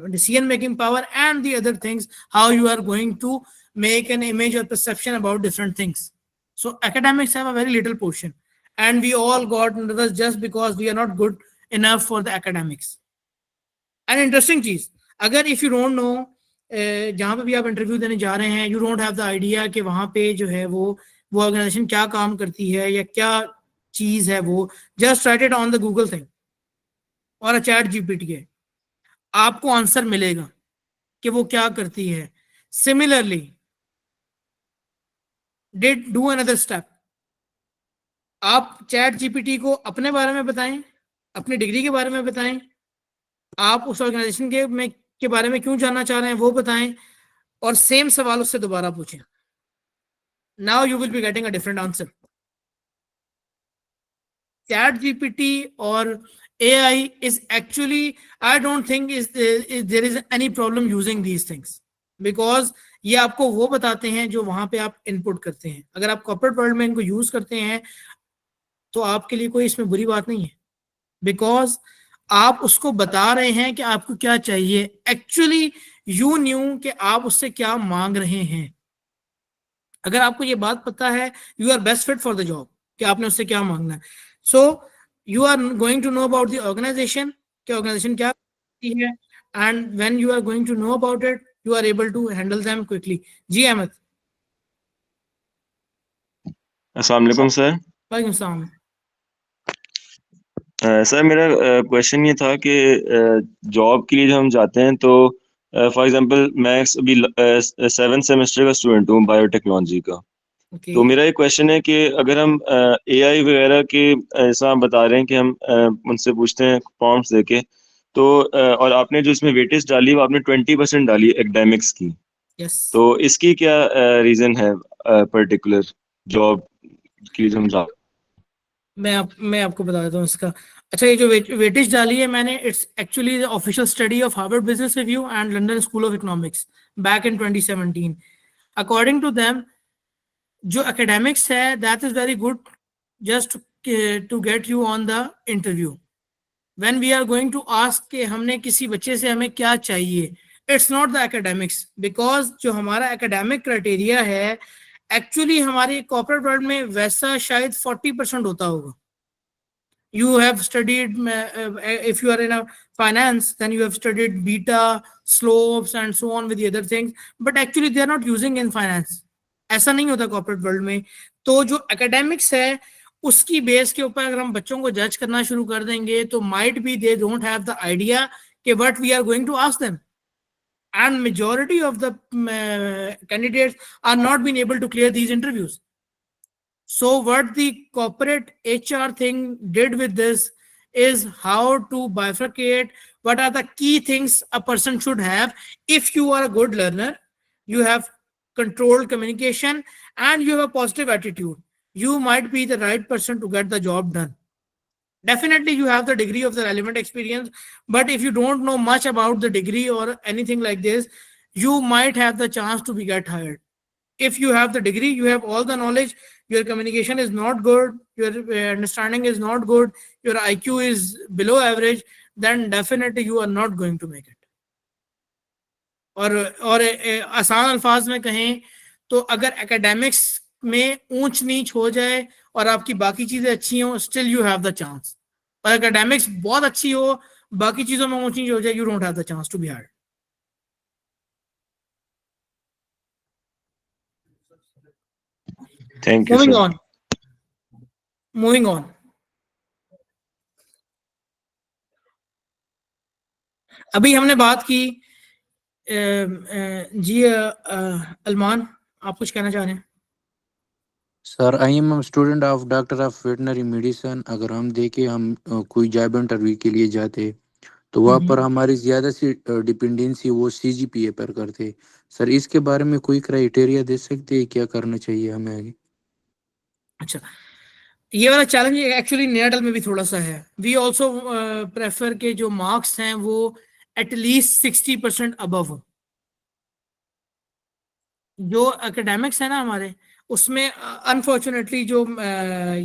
decision making power, and the other things, how you are going to make an image or perception about different things. So academics have a very little portion, and we all got nervous just because we are not good enough for the academics. An interesting चीज, अगर if you don't know, जहाँ पे भी आप interview देने जा रहे हैं, you don't have the idea कि वहाँ पे जो है वो ऑर्गेनाइजेशन क्या काम करती है या क्या चीज है वो, just write it on the Google thing और चैट जीपीटी है, आपको आंसर मिलेगा कि वो क्या करती है. सिमिलरली डू अनदर स्टेप, आप चैट जीपीटी को अपने बारे में बताएं, अपनी डिग्री के बारे में बताएं, आप उस ऑर्गेनाइजेशन के बारे में क्यों जानना चाह रहे हैं वो बताएं, और सेम सवाल उससे दोबारा पूछें. Now you will be getting a different answer. Chat GPT और AI is actually, I don't think there is any problem using these things, because ये आपको वो बताते हैं जो वहां पे आप इनपुट करते हैं. अगर आप कॉर्पोरेट वर्ल्ड में इनको यूज करते हैं तो आपके लिए कोई इसमें बुरी बात नहीं है, बिकॉज आप उसको बता रहे हैं कि आपको क्या चाहिए. एक्चुअली यू न्यू कि आप उससे क्या मांग रहे हैं. अगर आपको ये बात पता है, you are best fit for the job कि आपने उससे क्या मांगना है. सो you are going to know about the organization, कि organization क्या करती है, and when you are going to know about it, you are able to handle them quickly. जी अहमद. अस्सलाम वालेकुम सर. वालेकुम सलाम. सर मेरा क्वेश्चन ये था कि जॉब के लिए जब हम जाते हैं तो फॉर एग्जांपल मैं अभी 7th सेमेस्टर का स्टूडेंट हूँ बायोटेक्नोलॉजी का. Okay. तो मेरा एक क्वेश्चन है कि अगर हम AI वगैरह के ऐसा आप बता रहे हैं कि हम उनसे पूछते हैं प्रॉम्प्ट्स देके, तो और आपने जो इसमें वेटेज डाली वो आपने 20% डाली एकेडमिक्स की. Yes. तो इसकी क्या रीजन है पर्टिकुलर जॉब के लिए हम जा. मैं आपको बता देता हूँ इसका. अच्छा, ये जो वेटेज डाली है मैंने, it's actually the official study of Harvard Business Review and London School of Economics back in 2017. According to them, जो एकेडमिक्स है that is very good just to get you on the interview. When we are going to ask कि हमने किसी बच्चे से हमें क्या चाहिए, it's not the academics, because जो हमारा एकेडमिक क्राइटेरिया है एक्चुअली हमारे कॉर्पोरेट वर्ल्ड में वैसा शायद 40% होता होगा. You have studied, if you are in a finance, then you have studied beta, slopes, and so on with the other things. But actually, they are not using in finance. ऐसा नहीं होता corporate world में. तो जो academics है उसकी base के ऊपर अगर हम बच्चों को जज करना शुरू कर देंगे तो might be they don't have the idea कि what we are going to ask them. And majority of the candidates are not being able to clear these interviews. So what the corporate HR thing did with this is how to bifurcate what are the key things a person should have. If you are a good learner, you have controlled communication, and you have a positive attitude, you might be the right person to get the job done. Definitely you have the degree of the relevant experience, but if you don't know much about the degree or anything like this, you might have the chance to be get hired. If you have the degree, you have all the knowledge, your communication is not good, your understanding is not good, your IQ is below average, then definitely you are not going to make it. और आसान अल्फाज में कहें तो अगर academics में ऊंच नीच हो जाए और आपकी बाकी चीजें अच्छी हो, still you have the chance. और एकेडमिक्स बहुत अच्छी हो, बाकी चीजों में ऊंच नीच हो जाए, you don't have the chance to be hired. Thank you moving sir. On. Moving on. अभी हमने बात की जी अलमान, आप कुछ कहना चाह रहे हैं? Sir I am student of doctor of veterinary medicine. अगर हम देखें हम कोई जॉब इंटरव्यू के लिए जाते तो वहाँ पर हमारी ज़्यादा सी डिपेंडेंसी वो CGPA पर करते. सर इसके बारे में कोई क्राइटेरिया दे सकते हैं, क्या करना चाहिए हमें आगे? अच्छा, ये वाला चैलेंज एक्चुअली नेटल में भी थोड़ा सा है. वी ऑल्सो प्रेफर के जो मार्क्स हैं वो एटलीस्ट 60% अबव हो. जो एकेडमिक्स है ना हमारे, उसमें अनफॉर्चुनेटली जो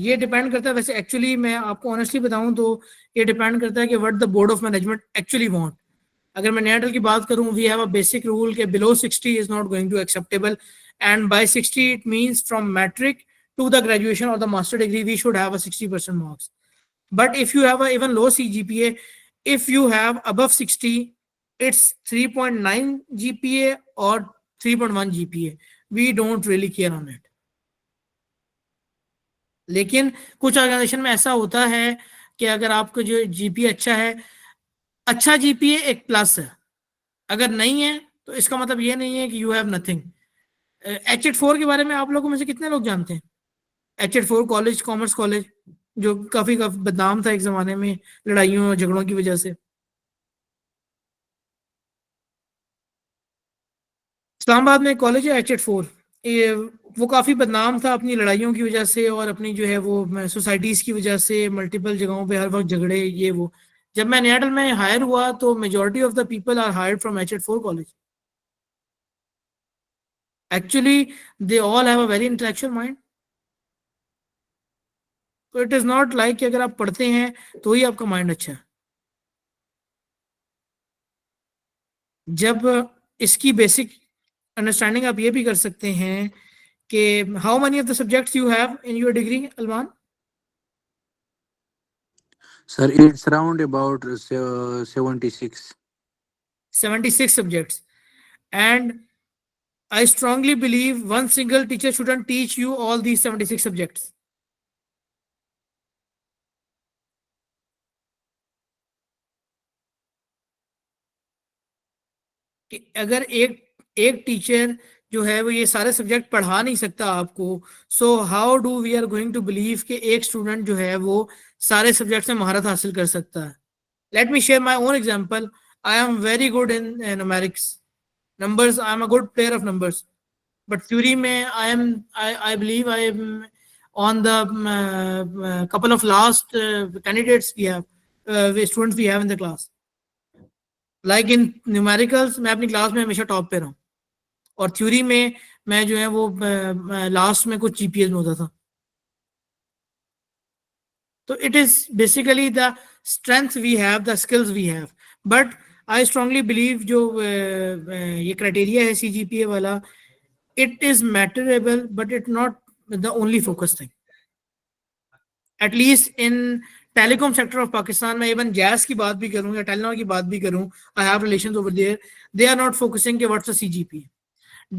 ये डिपेंड करता है. वैसे एक्चुअली मैं आपको ऑनेस्टली बताऊं तो ये डिपेंड करता है कि what the board of management actually want. अगर मैं नेटल की बात करूं, we have a basic rule के below 60 is not going to acceptable, and by 60 it means from matric to the graduation or the master degree we should have a 60% marks. But if you have a even low CGPA, if you have above 60, it's 3.9 GPA or 3.1 GPA. We don't really care on it. लेकिन कुछ organisation में ऐसा होता है कि अगर आपको जो GPA अच्छा है, अच्छा GPA एक प्लस है, अगर नहीं है तो इसका मतलब ये नहीं है कि you have nothing. H84 के बारे में आप लोगों में से कितने लोग जानते हैं? H84 कॉलेज, कॉमर्स कॉलेज, जो काफी बदनाम था एक जमाने में लड़ाइयों और झगड़ों की वजह से. इस्लामाबाद में कॉलेज है H84. वो काफी बदनाम था अपनी लड़ाइयों की वजह से और अपनी जो है वो सोसाइटीज की वजह से. मल्टीपल जगहों पे हर वक्त झगड़े, ये वो. जब मैं नेटल में हायर हुआ तो majority of the people are hired from H84 college. Actually they all have a very intellectual mind. तो इट इज नॉट लाइक कि अगर आप पढ़ते हैं तो ही आपका माइंड अच्छा है. जब इसकी बेसिक अंडरस्टैंडिंग आप ये भी कर सकते हैं कि how many of the subjects you have in your degree Alman? Sir it's around about 76 subjects, and I strongly believe one single teacher shouldn't teach you all these 76 subjects. कि अगर एक टीचर जो है वो ये सारे सब्जेक्ट पढ़ा नहीं सकता आपको, so how do we are going to believe कि एक स्टूडेंट जो है वो सारे सब्जेक्ट्स में महारत हासिल कर सकता है? Let me share my own example. I am very good in numerics, numbers. I am a good player of numbers, but theory में I believe I am on the couple of last candidates we have, students we have in the class. Like in numericals मैं अपनी class में हमेशा top पे रहा हूँ, और theory में मैं जो है वो लास्ट में कुछ GPA में होता था. तो it is basically the strength we have, the skills we have. But I strongly believe जो ये क्राइटेरिया है CGPA वाला, it is matterable but it not the only focus thing. At least in telecom sector of Pakistan में, even जैस की बात भी करूं या टेलीनॉर की बात भी करूं, I have relations over there, they are not focusing के व्हाट्स द सीजीपी.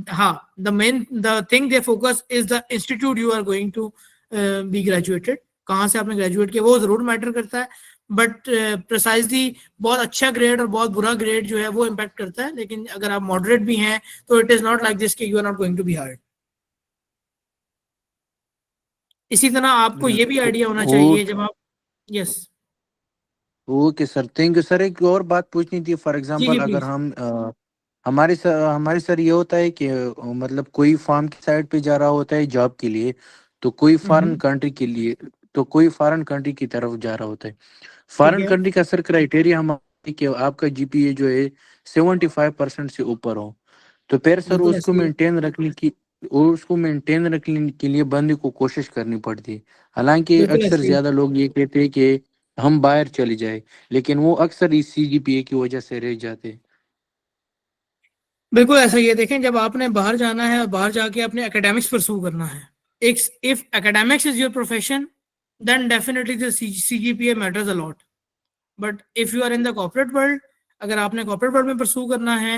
हाँ, the thing they focus is the institute you are going to be graduated, कहाँ से आपने ग्रेजुएट किया वो जरूर मैटर करता है, बट प्रिसाइजली बहुत अच्छा ग्रेड और बहुत बुरा ग्रेड जो है वो इम्पैक्ट करता है. लेकिन अगर आप मॉडरेट भी हैं तो it is not like this कि you are not going to be hard. इसी तरह आपको ये भी आइडिया होना चाहिए जब आप, yes okay sir, thank you sir. एक और बात पूछनी थी. फॉर एग्जांपल अगर प्लीज. हम हमारे सर ये होता है कि मतलब कोई फार्म की साइड पे जा रहा होता है जॉब के लिए, तो कोई फॉरेन कंट्री के लिए, तो कोई फॉरेन कंट्री की तरफ जा रहा होता है. फॉरेन है. कंट्री का सर क्राइटेरिया हमारे कि आपका जीपीए जो है 75% से ऊपर हो. तो फिर सर बिल्कुल उसको ऐसे ही है. मेंटेन रखने के लिए बंदे को कोशिश करनी पड़ती है. हालांकि बिल्कुल अक्सर ऐसे ही है. ज्यादा लोग ये कहते हैं कि हम बाहर चले जाए, लेकिन वो अक्सर इस सीजीपीए की वजह से रह जाते हैं. बिल्कुल ऐसा ही है. देखें, जब आपने बाहर जाना है और बाहर जाके अपने एकेडमिक्स परसू करना है, if academics is your profession, then definitely the CGPA matters a lot. But if you are in the corporate world, अगर आपने corporate world में pursue करना है,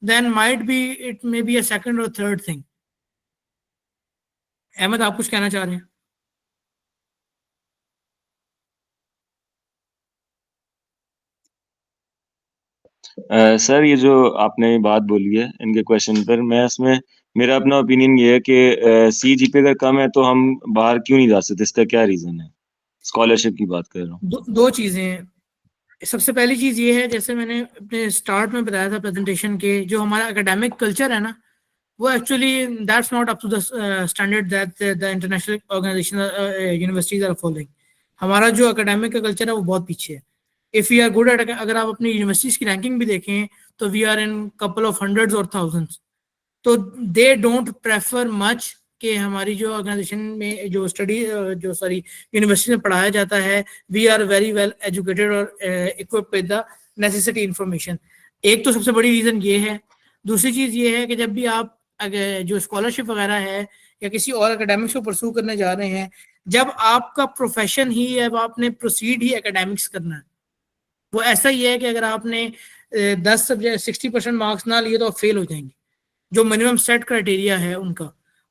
then might be it may be a second or third thing. Ahmad, आप कुछ कहना चाह रहे हैं? सर ये जो आपने बात बोली है इनके क्वेश्चन पर, मैं इसमें मेरा अपना ओपिनियन ये है कि सीजीपीए अगर कम है तो हम बाहर क्यों नहीं जा सकते, इसका क्या रीजन है? स्कॉलरशिप की बात कर रहा हूँ. दो चीजें हैं. सबसे पहली चीज ये है, जैसे मैंने अपने स्टार्ट में बताया था प्रेजेंटेशन के, जो हमारा एकेडमिक कल्चर है ना, वो actually that's not up to the standard that the international organization universities are following. हमारा जो एकेडमिक का कल्चर है वो बहुत पीछे है. If we are good at, अगर आप अपनी यूनिवर्सिटीज की रैंकिंग भी देखें तो we are in couple of hundreds और थाउजेंड्स. तो दे डोंट प्रेफर मच कि हमारी जो ऑर्गेनाइजेशन में जो स्टडी जो सॉरी यूनिवर्सिटी में पढ़ाया जाता है, we are very well educated और equipped with the necessity information. एक तो सबसे बड़ी रीजन ये है. दूसरी चीज ये है कि जब भी आप जो स्कॉलरशिप वगैरह है या किसी और एकेडमिक्स को परसू करने जा रहे हैं, जब आपका प्रोफेशन ही है, अब आपने प्रोसीड ही एकेडमिक्स करना है. वो ऐसा ही है कि अगर आपने 10 सब्जेक्ट 60% मार्क्स ना लिए तो आप फेल हो जाएंगे. जो मिनिमम सेट क्राइटेरिया है उनका,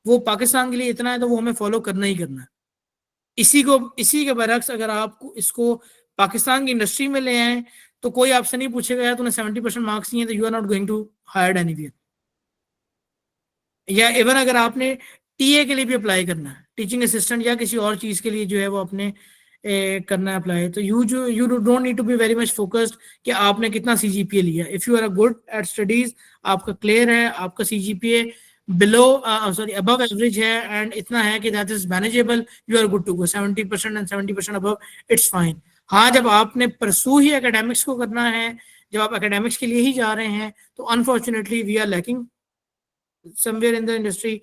वो पाकिस्तान के लिए इतना है, तो वो हमें फॉलो करना ही करना है. इसी के बरक्स अगर आप इसको पाकिस्तान की इंडस्ट्री में ले आए तो कोई आपसे नहीं पूछेगा यार तूने 70% मार्क्स नहीं है तो you are not going to hired anywhere. या इवन अगर आपने टीए के लिए भी अप्लाई करना है, टीचिंग असिस्टेंट या किसी और चीज के लिए जो है वो अपने करना है अप्लाई, तो you don't need to be very much focused कि आपने कितना सीजीपीए लिया. If you are a good at studies, आपका क्लियर है, आपका CGPA below sorry above average है एंड इतना है कि that is manageable, you are good to go. 70% and 70% above, it's fine. हाँ, जब आपने परसू ही एकेडमिक्स को करना है, जब आप एकेडमिक्स के लिए ही जा रहे हैं, तो unfortunately we are lacking somewhere in the industry.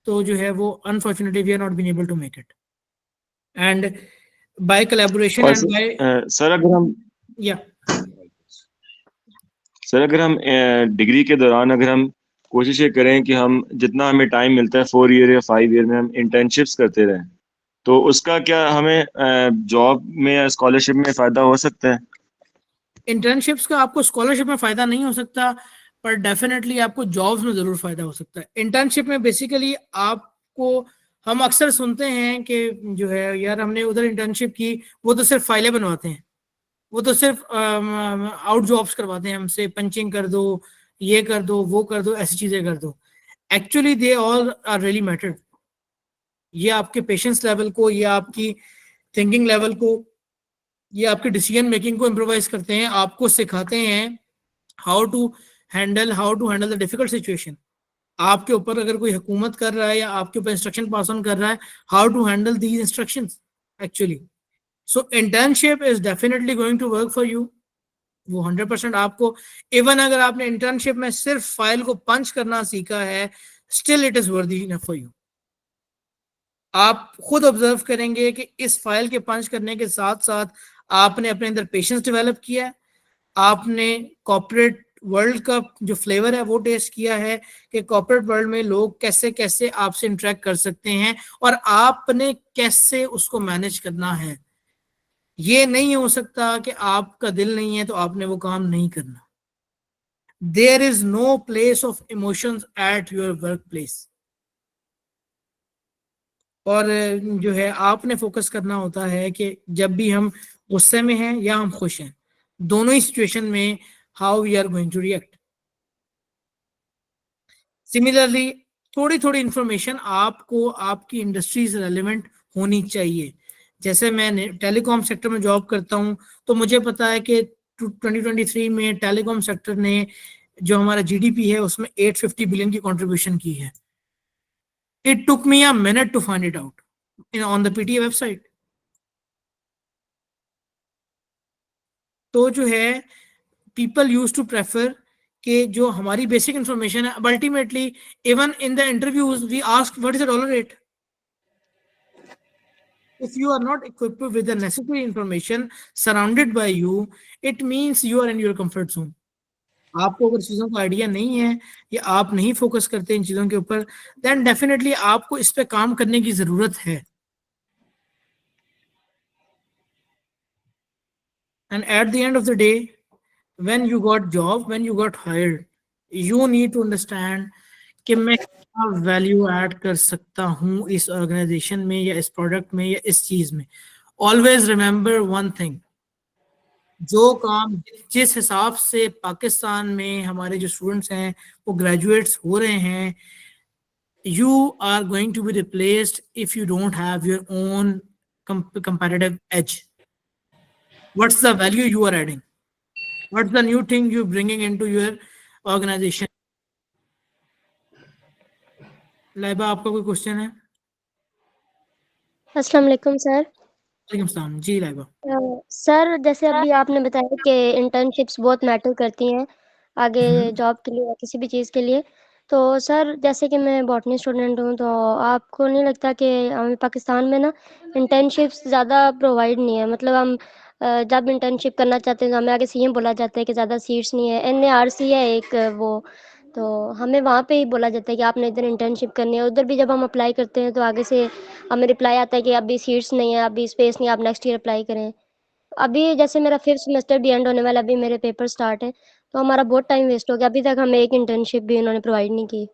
तो जो है वो unfortunately we are not been able to make it. And by collaboration और एंड बाय सर अगर हम या डिग्री के दौरान अगर हम कोशिश ये करें कि हम जितना हमें टाइम मिलता है 4 ईयर या 5 ईयर में हम इंटर्नशिप्स करते रहें, तो उसका क्या हमें जॉब में या स्कॉलरशिप में फायदा हो सकता है? इंटर्नशिप्स का आपको स्कॉलरशिप में फायदा नहीं हो सकता, पर डेफिनेटली आपको जॉब्स में जरूर फायदा हो सकता है. इंटर्नशिप में बेसिकली आपको, हम अक्सर सुनते हैं कि जो है यार हमने उधर इंटर्नशिप की, वो तो सिर्फ फाइलें बनवाते हैं, वो तो सिर्फ आउट जॉब्स करवाते हैं हमसे, पंचिंग कर दो, ये कर दो, वो कर दो, ऐसी चीजें कर दो. Actually they all are really mattered. ये आपके पेशेंस लेवल को, ये आपकी थिंकिंग लेवल को, ये आपके डिसीजन मेकिंग को इम्प्रोवाइज करते हैं, आपको सिखाते हैं how to handle the difficult situation. आपके ऊपर अगर कोई हुकूमत कर रहा है या आपके ऊपर इंस्ट्रक्शन पास ऑन कर रहा है, how to handle these instructions actually. So internship is definitely going to work for you. वो 100% आपको, इवन अगर आपने इंटर्नशिप में सिर्फ फाइल को पंच करना सीखा है, still it is worthy enough for you. आप खुद ऑब्जर्व करेंगे कि इस फाइल के पंच करने के साथ साथ आपने अपने अंदर पेशेंस डेवलप किया है, आपने कॉर्पोरेट वर्ल्ड का जो फ्लेवर है वो टेस्ट किया है कि कॉर्पोरेट वर्ल्ड में लोग कैसे कैसे आपसे इंटरेक्ट कर सकते हैं और आपने कैसे उसको मैनेज करना है. ये नहीं हो सकता कि आपका दिल नहीं है तो आपने वो काम नहीं करना। There is no place of emotions at your work place. और जो है आपने फोकस करना होता है कि जब भी हम गुस्से में हैं या हम खुश हैं, दोनों ही सिचुएशन में how we are going to react. Similarly थोड़ी थोड़ी इंफॉर्मेशन आपको आपकी इंडस्ट्री से रेलिवेंट होनी चाहिए। जैसे मैं टेलीकॉम सेक्टर में जॉब करता हूं, तो मुझे पता है कि 2023 में टेलीकॉम सेक्टर ने जो हमारा जीडीपी है उसमें 850 बिलियन की कंट्रीब्यूशन की है। It took me a minute to find it out on the PTA website. तो जो है पीपल यूज टू प्रेफर कि जो हमारी बेसिक इंफॉर्मेशन है, ultimately even in the interviews we ask what is the dollar rate. If you are not equipped with the necessary information surrounded by you, it means you are in your comfort zone. आपको अगर चीजों का idea नहीं है या आप नहीं focus करते इन चीजों के ऊपर, देन डेफिनेटली आपको इस पे काम करने की जरूरत है। And at the end of the day, when you got job, when you got hired, you need to understand कि मैं क्या वैल्यू ऐड कर सकता हूँ इस ऑर्गेनाइजेशन में या इस प्रोडक्ट में या इस चीज में। ऑलवेज रिमेंबर वन थिंग, जो काम जिस हिसाब से पाकिस्तान में हमारे जो स्टूडेंट्स हैं वो ग्रेजुएट्स हो रहे हैं, you are going to be replaced if you don't have your own competitive edge. What's the value you are adding? What's the new thing you're bringing into your organization? Laiba, आपका कोई question है? अस्सलाम वालेकुम sir. वालेकुम सलाम जी Laiba. Sir जैसे अभी आपने बताया कि इंटर्नशिप्स बहुत मैटर करती हैं आगे जॉब के लिए या किसी भी चीज़ के लिए। तो सर जैसे कि मैं बॉटनी स्टूडेंट हूँ, तो आपको नहीं लगता कि हमें पाकिस्तान में ना इंटर्नशिप्स ज़्यादा प्रोवाइड नहीं है? मतलब हम जब इंटर्नशिप करना चाहते हैं तो हमें आगे सीएम बोला जाता है कि ज़्यादा सीट्स नहीं है। एनएआरसी है एक वो, तो हमें वहाँ पे ही बोला जाता है कि आपने इधर इंटर्नशिप करनी है। उधर भी जब हम अप्लाई करते हैं तो आगे से हमें रिप्लाई आता है कि अभी सीट्स नहीं है, अभी स्पेस नहीं है, आप नेक्स्ट ईयर अप्लाई करें। अभी जैसे मेरा 5th सेमेस्टर भी एंड होने वाला है, अभी मेरे पेपर स्टार्ट है, तो हमारा बहुत टाइम वेस्ट हो गया। अभी तक हमें एक इंटर्नशिप भी इन्होंने प्रोवाइड नहीं की।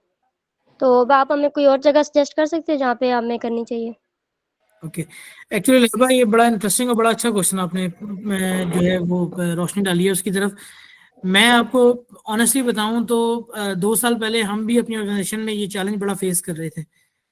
तो अब आप हमें कोई और जगह सजेस्ट कर सकते हैं जहाँ पे हमें करनी चाहिए? ओके, एक्चुअली लाइबा ये बड़ा इंटरेस्टिंग और बड़ा अच्छा क्वेश्चन आपने जो है वो रोशनी डाली है उसकी तरफ। मैं आपको ऑनेस्टली बताऊं तो 2 साल पहले हम भी अपनी ऑर्गेनाइजेशन में ये चैलेंज बड़ा फेस कर रहे थे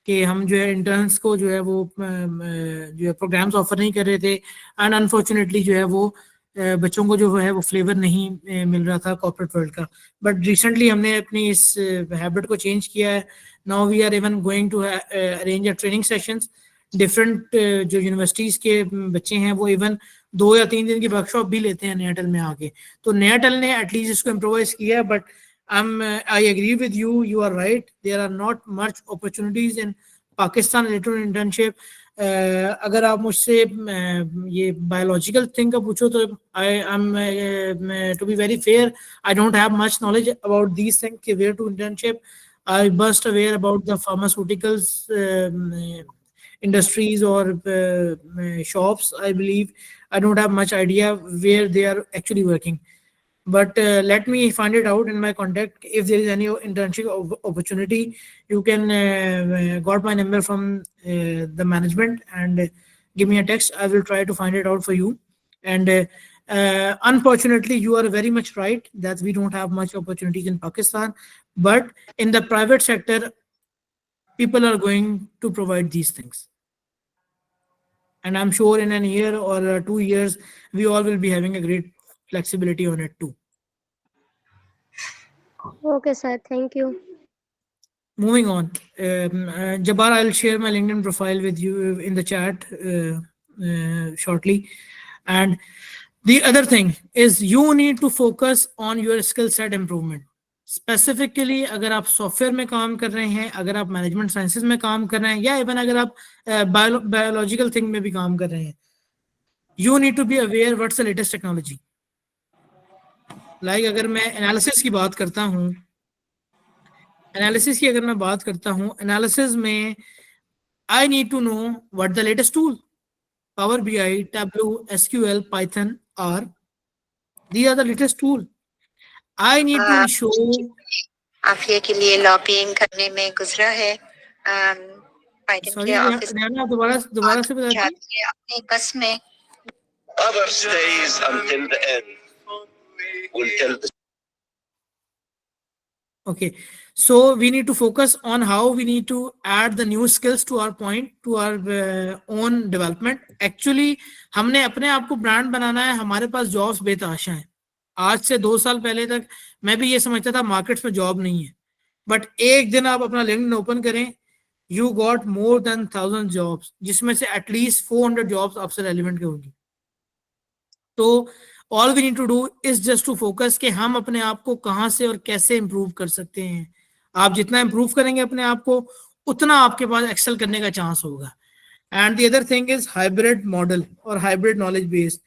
कि हम जो है इंटर्न्स को जो है वो जो है प्रोग्राम्स ऑफर नहीं कर रहे थे। एंड अनफॉर्चुनेटली जो है वो बच्चों को जो है वो फ्लेवर नहीं मिल रहा था कॉर्पोरेट वर्ल्ड का। बट रिसेंटली हमने अपनी इस हैबिट को चेंज किया है। Now we are even going to arrange a training sessions. Different जो यूनिवर्सिटीज के बच्चे हैं वो इवन 2 या 3 दिन की वर्कशॉप भी लेते हैं नयाटेल में आके। तो नयाटेल ने एटलीस्ट इसको इम्प्रोवाइज किया है। But I agree with you, you are right, there are not much opportunities in Pakistan related to internship. अगर आप मुझसे ये बायोलॉजिकल थिंग का पूछो तो I am to be very fair, I don't have much knowledge about these things कि where to internship. I just aware about the pharmaceuticals industries or shops. I believe I don't have much idea where they are actually working, but let me find it out in my contact. If there is any internship opportunity, you can got my number from the management and give me a text. I will try to find it out for you. And unfortunately you are very much right that we don't have much opportunities in Pakistan, but in the private sector people are going to provide these things. And I'm sure in a year or 2 years, we all will be having a great flexibility on it too. Okay, sir. Thank you. Moving on, Jabbar, I'll share my LinkedIn profile with you in the chat shortly. And the other thing is you need to focus on your skill set improvement. Specifically अगर आप software में काम कर रहे हैं, अगर आप management sciences में काम कर रहे हैं, या इवन अगर आप बायोलॉजिकल थिंग में भी काम कर रहे हैं, you need to be aware what's the latest technology. Like अगर मैं एनालिसिस की बात करता हूँ, एनालिसिस में I need to know what the latest tool. Power BI, Tableau, SQL, Python, R. These are the latest tool. I need to ensure. आफिया के लिए लॉबिंग करने में गुजरा है पाइथन Sorry, के ऑफिस Rihanna, आप दोबारा से बता दीजिए. जाती है अपने बस में Whoever stays until the end will tell the Okay, so we need to focus on how we need to add the new skills to our point, to our own development. Actually, हमने अपने आप को brand बनाना है. हमारे पास jobs बेतहाशा हैं. आज से 2 साल पहले तक मैं भी ये समझता था मार्केट्स में जॉब नहीं है, बट एक दिन आप अपना लिंक्डइन ओपन करें, you got more than 1000 jobs, जिसमें से एटलीस्ट 400 जॉब्स आपसे रेलिवेंट की होंगी. तो all we need to do is just to focus कि हम अपने आप को कहाँ से और कैसे इंप्रूव कर सकते हैं. आप जितना इंप्रूव करेंगे अपने आप को, उतना आपके पास एक्सेल करने का चांस होगा. And the other thing is hybrid model और हाइब्रिड नॉलेज बेस्ड.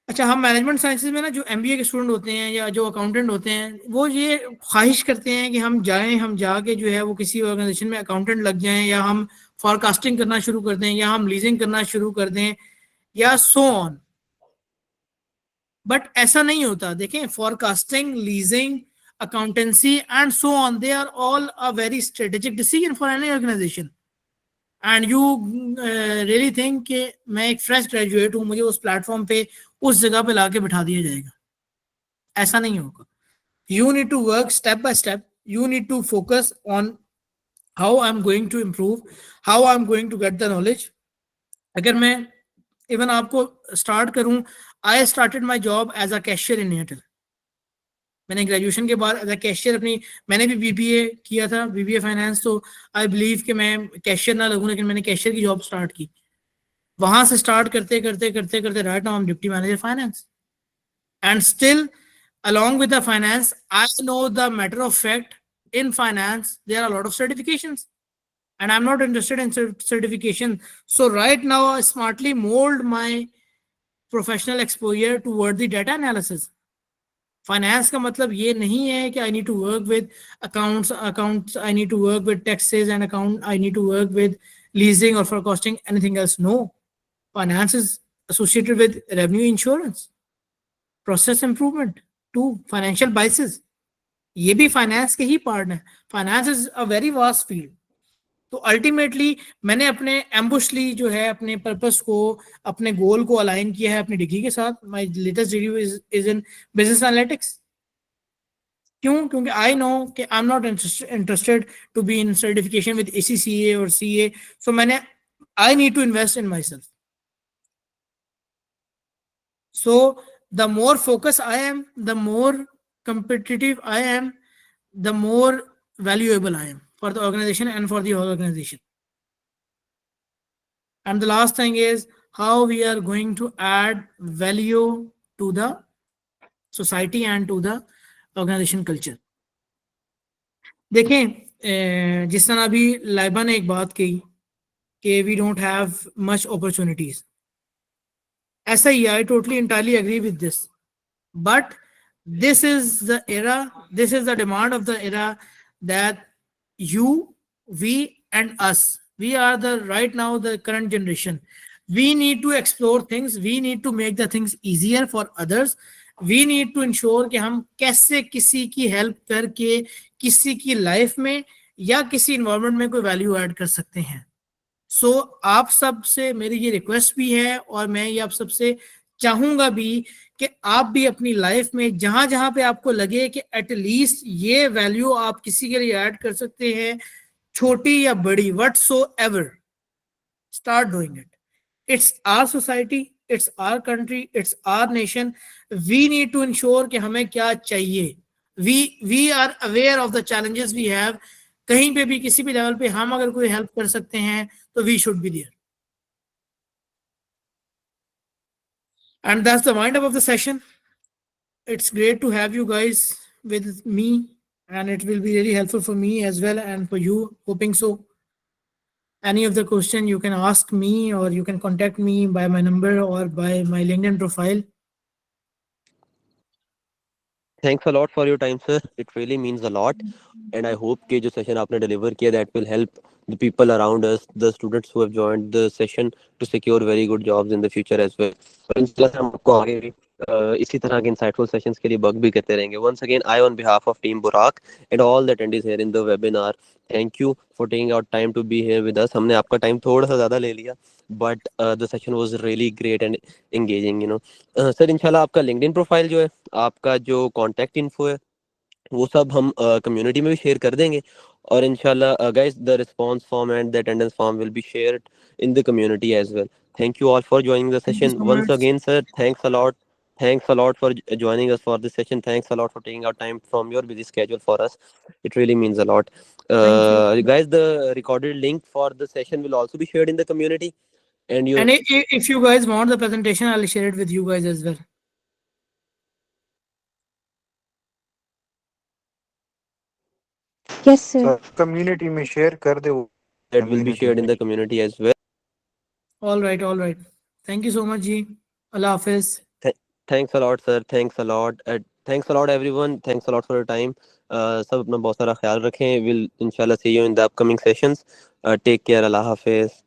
अच्छा, हम मैनेजमेंट साइंसेज में ना जो एमबीए के स्टूडेंट होते हैं या जो अकाउंटेंट होते हैं, वो ये ख्वाहिश करते हैं कि हम जाके जो है वो किसी ऑर्गेनाइजेशन में अकाउंटेंट लग जाएं, या हम फॉरकास्टिंग करना शुरू कर दें, या हम लीजिंग करना शुरू कर दें, या सो ऑन. बट ऐसा नहीं होता. देखें, forecasting, leasing, accountancy and so on, they are all a very strategic decision for any organization. And you really think कि मैं एक फ्रेश ग्रेजुएट हूँ, मुझे उस प्लेटफॉर्म पे उस जगह पे लाके बिठा दिया जाएगा. ऐसा नहीं होगा. You need to work step by step. You need to focus on how I'm going to improve, how I'm going to get the knowledge. अगर मैं इवन आपको स्टार्ट करूं, I started my job as a cashier in Airtel. मैंने graduation के बाद as a cashier मैंने भी BBA किया था, बीबीए फाइनेंस. तो आई बिलीव कि मैं कैशियर ना लगूं, लेकिन मैंने कैशियर की जॉब स्टार्ट की. वहां से स्टार्ट करते करते करते करते right now I am deputy manager finance. And still along with the finance, I know the matter of fact, in finance there are a lot of certifications and I'm not interested in certification. So right now I smartly mold my professional exposure toward the data analysis. Finance का मतलब ये नहीं है कि I need to work with accounts, I need to work with taxes and account, I need to work with leasing और forecasting, anything else. No, finance is associated with revenue, insurance, process improvement, to financial biases. ये भी finance के ही part है. Finance is a very vast field. तो ultimately मैंने अपने एम्बुशली जो है अपने पर्पस को, अपने गोल को अलाइन किया है अपनी डिग्री के साथ. My latest degree is in business analytics. क्यों? क्योंकि आई नो कि I am not interested to be in certification with ACCA और CA. सो मैंने I need to invest in myself. So the more focus I am, the more competitive I am, the more valuable I am for the organization and for the organization. And the last thing is how we are going to add value to the society and to the organization culture. देखें, जिस तरह अभी लाइबा ने एक बात कही कि we don't have much opportunities. ऐसा ही, I totally entirely agree with this. But this is the era, this is the demand of the era, that you, we and us, we are the right now the current generation. We need to explore things, we need to make the things easier for others. We need to ensure कि हम कैसे किसी की help करके किसी की life में या किसी इन्वायरमेंट में कोई वैल्यू ऐड कर सकते हैं. सो आप सब से मेरी ये रिक्वेस्ट भी है और मैं ये आप सबसे चाहूंगा भी कि आप भी अपनी लाइफ में जहां जहां पे आपको लगे कि एटलीस्ट ये वैल्यू आप किसी के लिए ऐड कर सकते हैं, छोटी या बड़ी, whatsoever, start doing it. It's our society, it's our country, it's our nation. We need to ensure कि हमें क्या चाहिए. We are aware of the challenges we have. कहीं पे भी किसी भी लेवल पे हम अगर कोई हेल्प कर सकते हैं तो we should be there. And that's the wind up of the session. It's great to have you guys with me, and it will be really helpful for me as well and for you, hoping so. Any of the question you can ask me, or you can contact me by my number or by my LinkedIn profile. Thanks a lot for your time, sir. It really means a lot, and I hope कि जो session आपने deliver किया that will help the people around us, the students who have joined the session to secure very good jobs in the future as well. और इंशाल्लाह हम आपको आगे भी इसी तरह के insightful sessions के लिए वर्क भी करते रहेंगे. Once again, I on behalf of Team Burak and all the attendees here in the webinar, thank you for taking out time to be here with us. हमने आपका टाइम थोड़ा सा ज़्यादा ले लिया, but the session was really great and engaging, you know. Sir इंशाल्लाह आपका LinkedIn profile जो है, आपका जो कॉन्टैक्ट इन्फो है, वो सब हम कम्युनिटी में भी शेयर कर देंगे. और इंशाल्लाह guys, the response form and the attendance form will be shared in the community as well. Thank you all for joining the Thank you session. so Once much. again, sir, thanks a lot. Thanks a lot for joining us for this session. Thanks a lot for taking out time from your busy schedule for us. It really means a lot. Thank you. Guys, the recorded link for the session will also be shared in the community. And you, And if you guys want the presentation, I'll share it with you guys as well. Yes sir. Community में share कर दे वो. that will be shared in the community as well. All right, all right. Thank you so much, Ji. Allah Hafiz. Thanks a lot, sir. Thanks a lot. Thanks a lot, everyone. Thanks a lot for your time. सब अपना बहुत सारा ख्याल रखें. We'll inshallah see you in the upcoming sessions. Take care. Allah Hafiz.